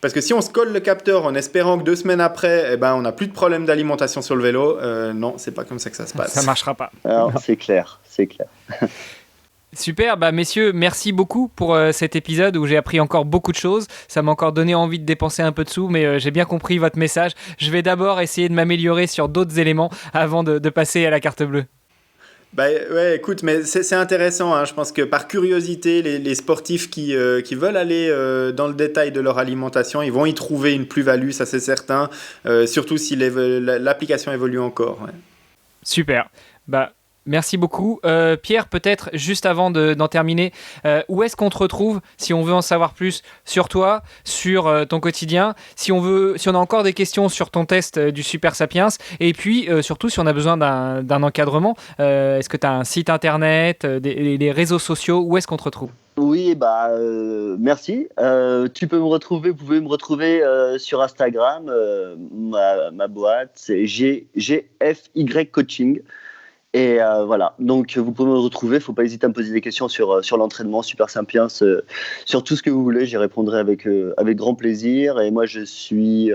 Parce que si on se colle le capteur en espérant que 2 semaines après, on n'a plus de problème d'alimentation sur le vélo, non, c'est pas comme ça que ça se passe. Ça marchera pas. Alors, c'est clair. Super, messieurs, merci beaucoup pour cet épisode où j'ai appris encore beaucoup de choses. Ça m'a encore donné envie de dépenser un peu de sous, mais j'ai bien compris votre message. Je vais d'abord essayer de m'améliorer sur d'autres éléments avant de passer à la carte bleue. Écoute, mais c'est intéressant, hein. Je pense que par curiosité, les sportifs qui veulent aller dans le détail de leur alimentation, ils vont y trouver une plus-value, ça c'est certain, surtout si l'application évolue encore. Ouais. Super. Merci beaucoup. Pierre, peut-être juste avant d'en terminer, où est-ce qu'on te retrouve si on veut en savoir plus sur toi, sur ton quotidien, si on a encore des questions sur ton test du Super Sapiens, et puis surtout si on a besoin d'un encadrement, est-ce que tu as un site internet, des réseaux sociaux, où est-ce qu'on te retrouve ? Oui, merci. Vous pouvez me retrouver sur Instagram. Ma boîte, c'est GFY Coaching. Et voilà, donc vous pouvez me retrouver, il ne faut pas hésiter à me poser des questions sur l'entraînement Super Sapiens, sur tout ce que vous voulez, j'y répondrai avec grand plaisir. Et moi je suis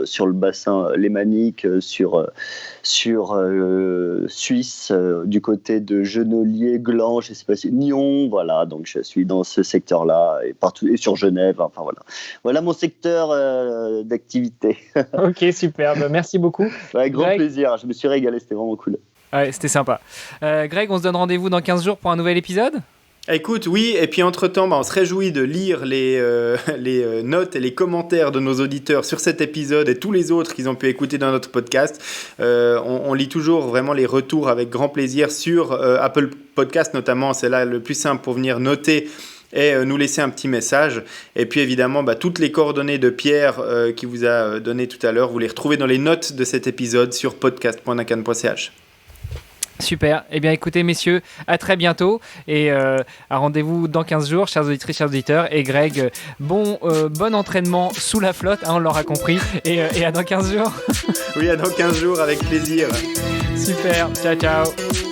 sur le bassin lémanique, sur Suisse, du côté de Genolier, Gland, je ne sais pas si Nyon, voilà, donc je suis dans ce secteur-là et partout, et sur Genève, enfin voilà. Voilà mon secteur d'activité. Ok, super, merci beaucoup. Avec grand plaisir, je me suis régalé, c'était vraiment cool. Ouais, c'était sympa. Greg, on se donne rendez-vous dans 15 jours pour un nouvel épisode ? Écoute, oui, et puis entre-temps, on se réjouit de lire les notes et les commentaires de nos auditeurs sur cet épisode et tous les autres qu'ils ont pu écouter dans notre podcast. On lit toujours vraiment les retours avec grand plaisir sur Apple Podcast notamment, c'est là le plus simple pour venir noter et nous laisser un petit message. Et puis évidemment, toutes les coordonnées de Pierre qui vous a donné tout à l'heure, vous les retrouvez dans les notes de cet épisode sur podcast.nakan.ch. Super. Eh bien, écoutez, messieurs, à très bientôt et à rendez-vous dans 15 jours, chers auditrices, chers auditeurs. Et Greg, bon entraînement sous la flotte, on l'aura compris. Et à dans 15 jours. Oui, à dans 15 jours, avec plaisir. Super. Ciao, ciao.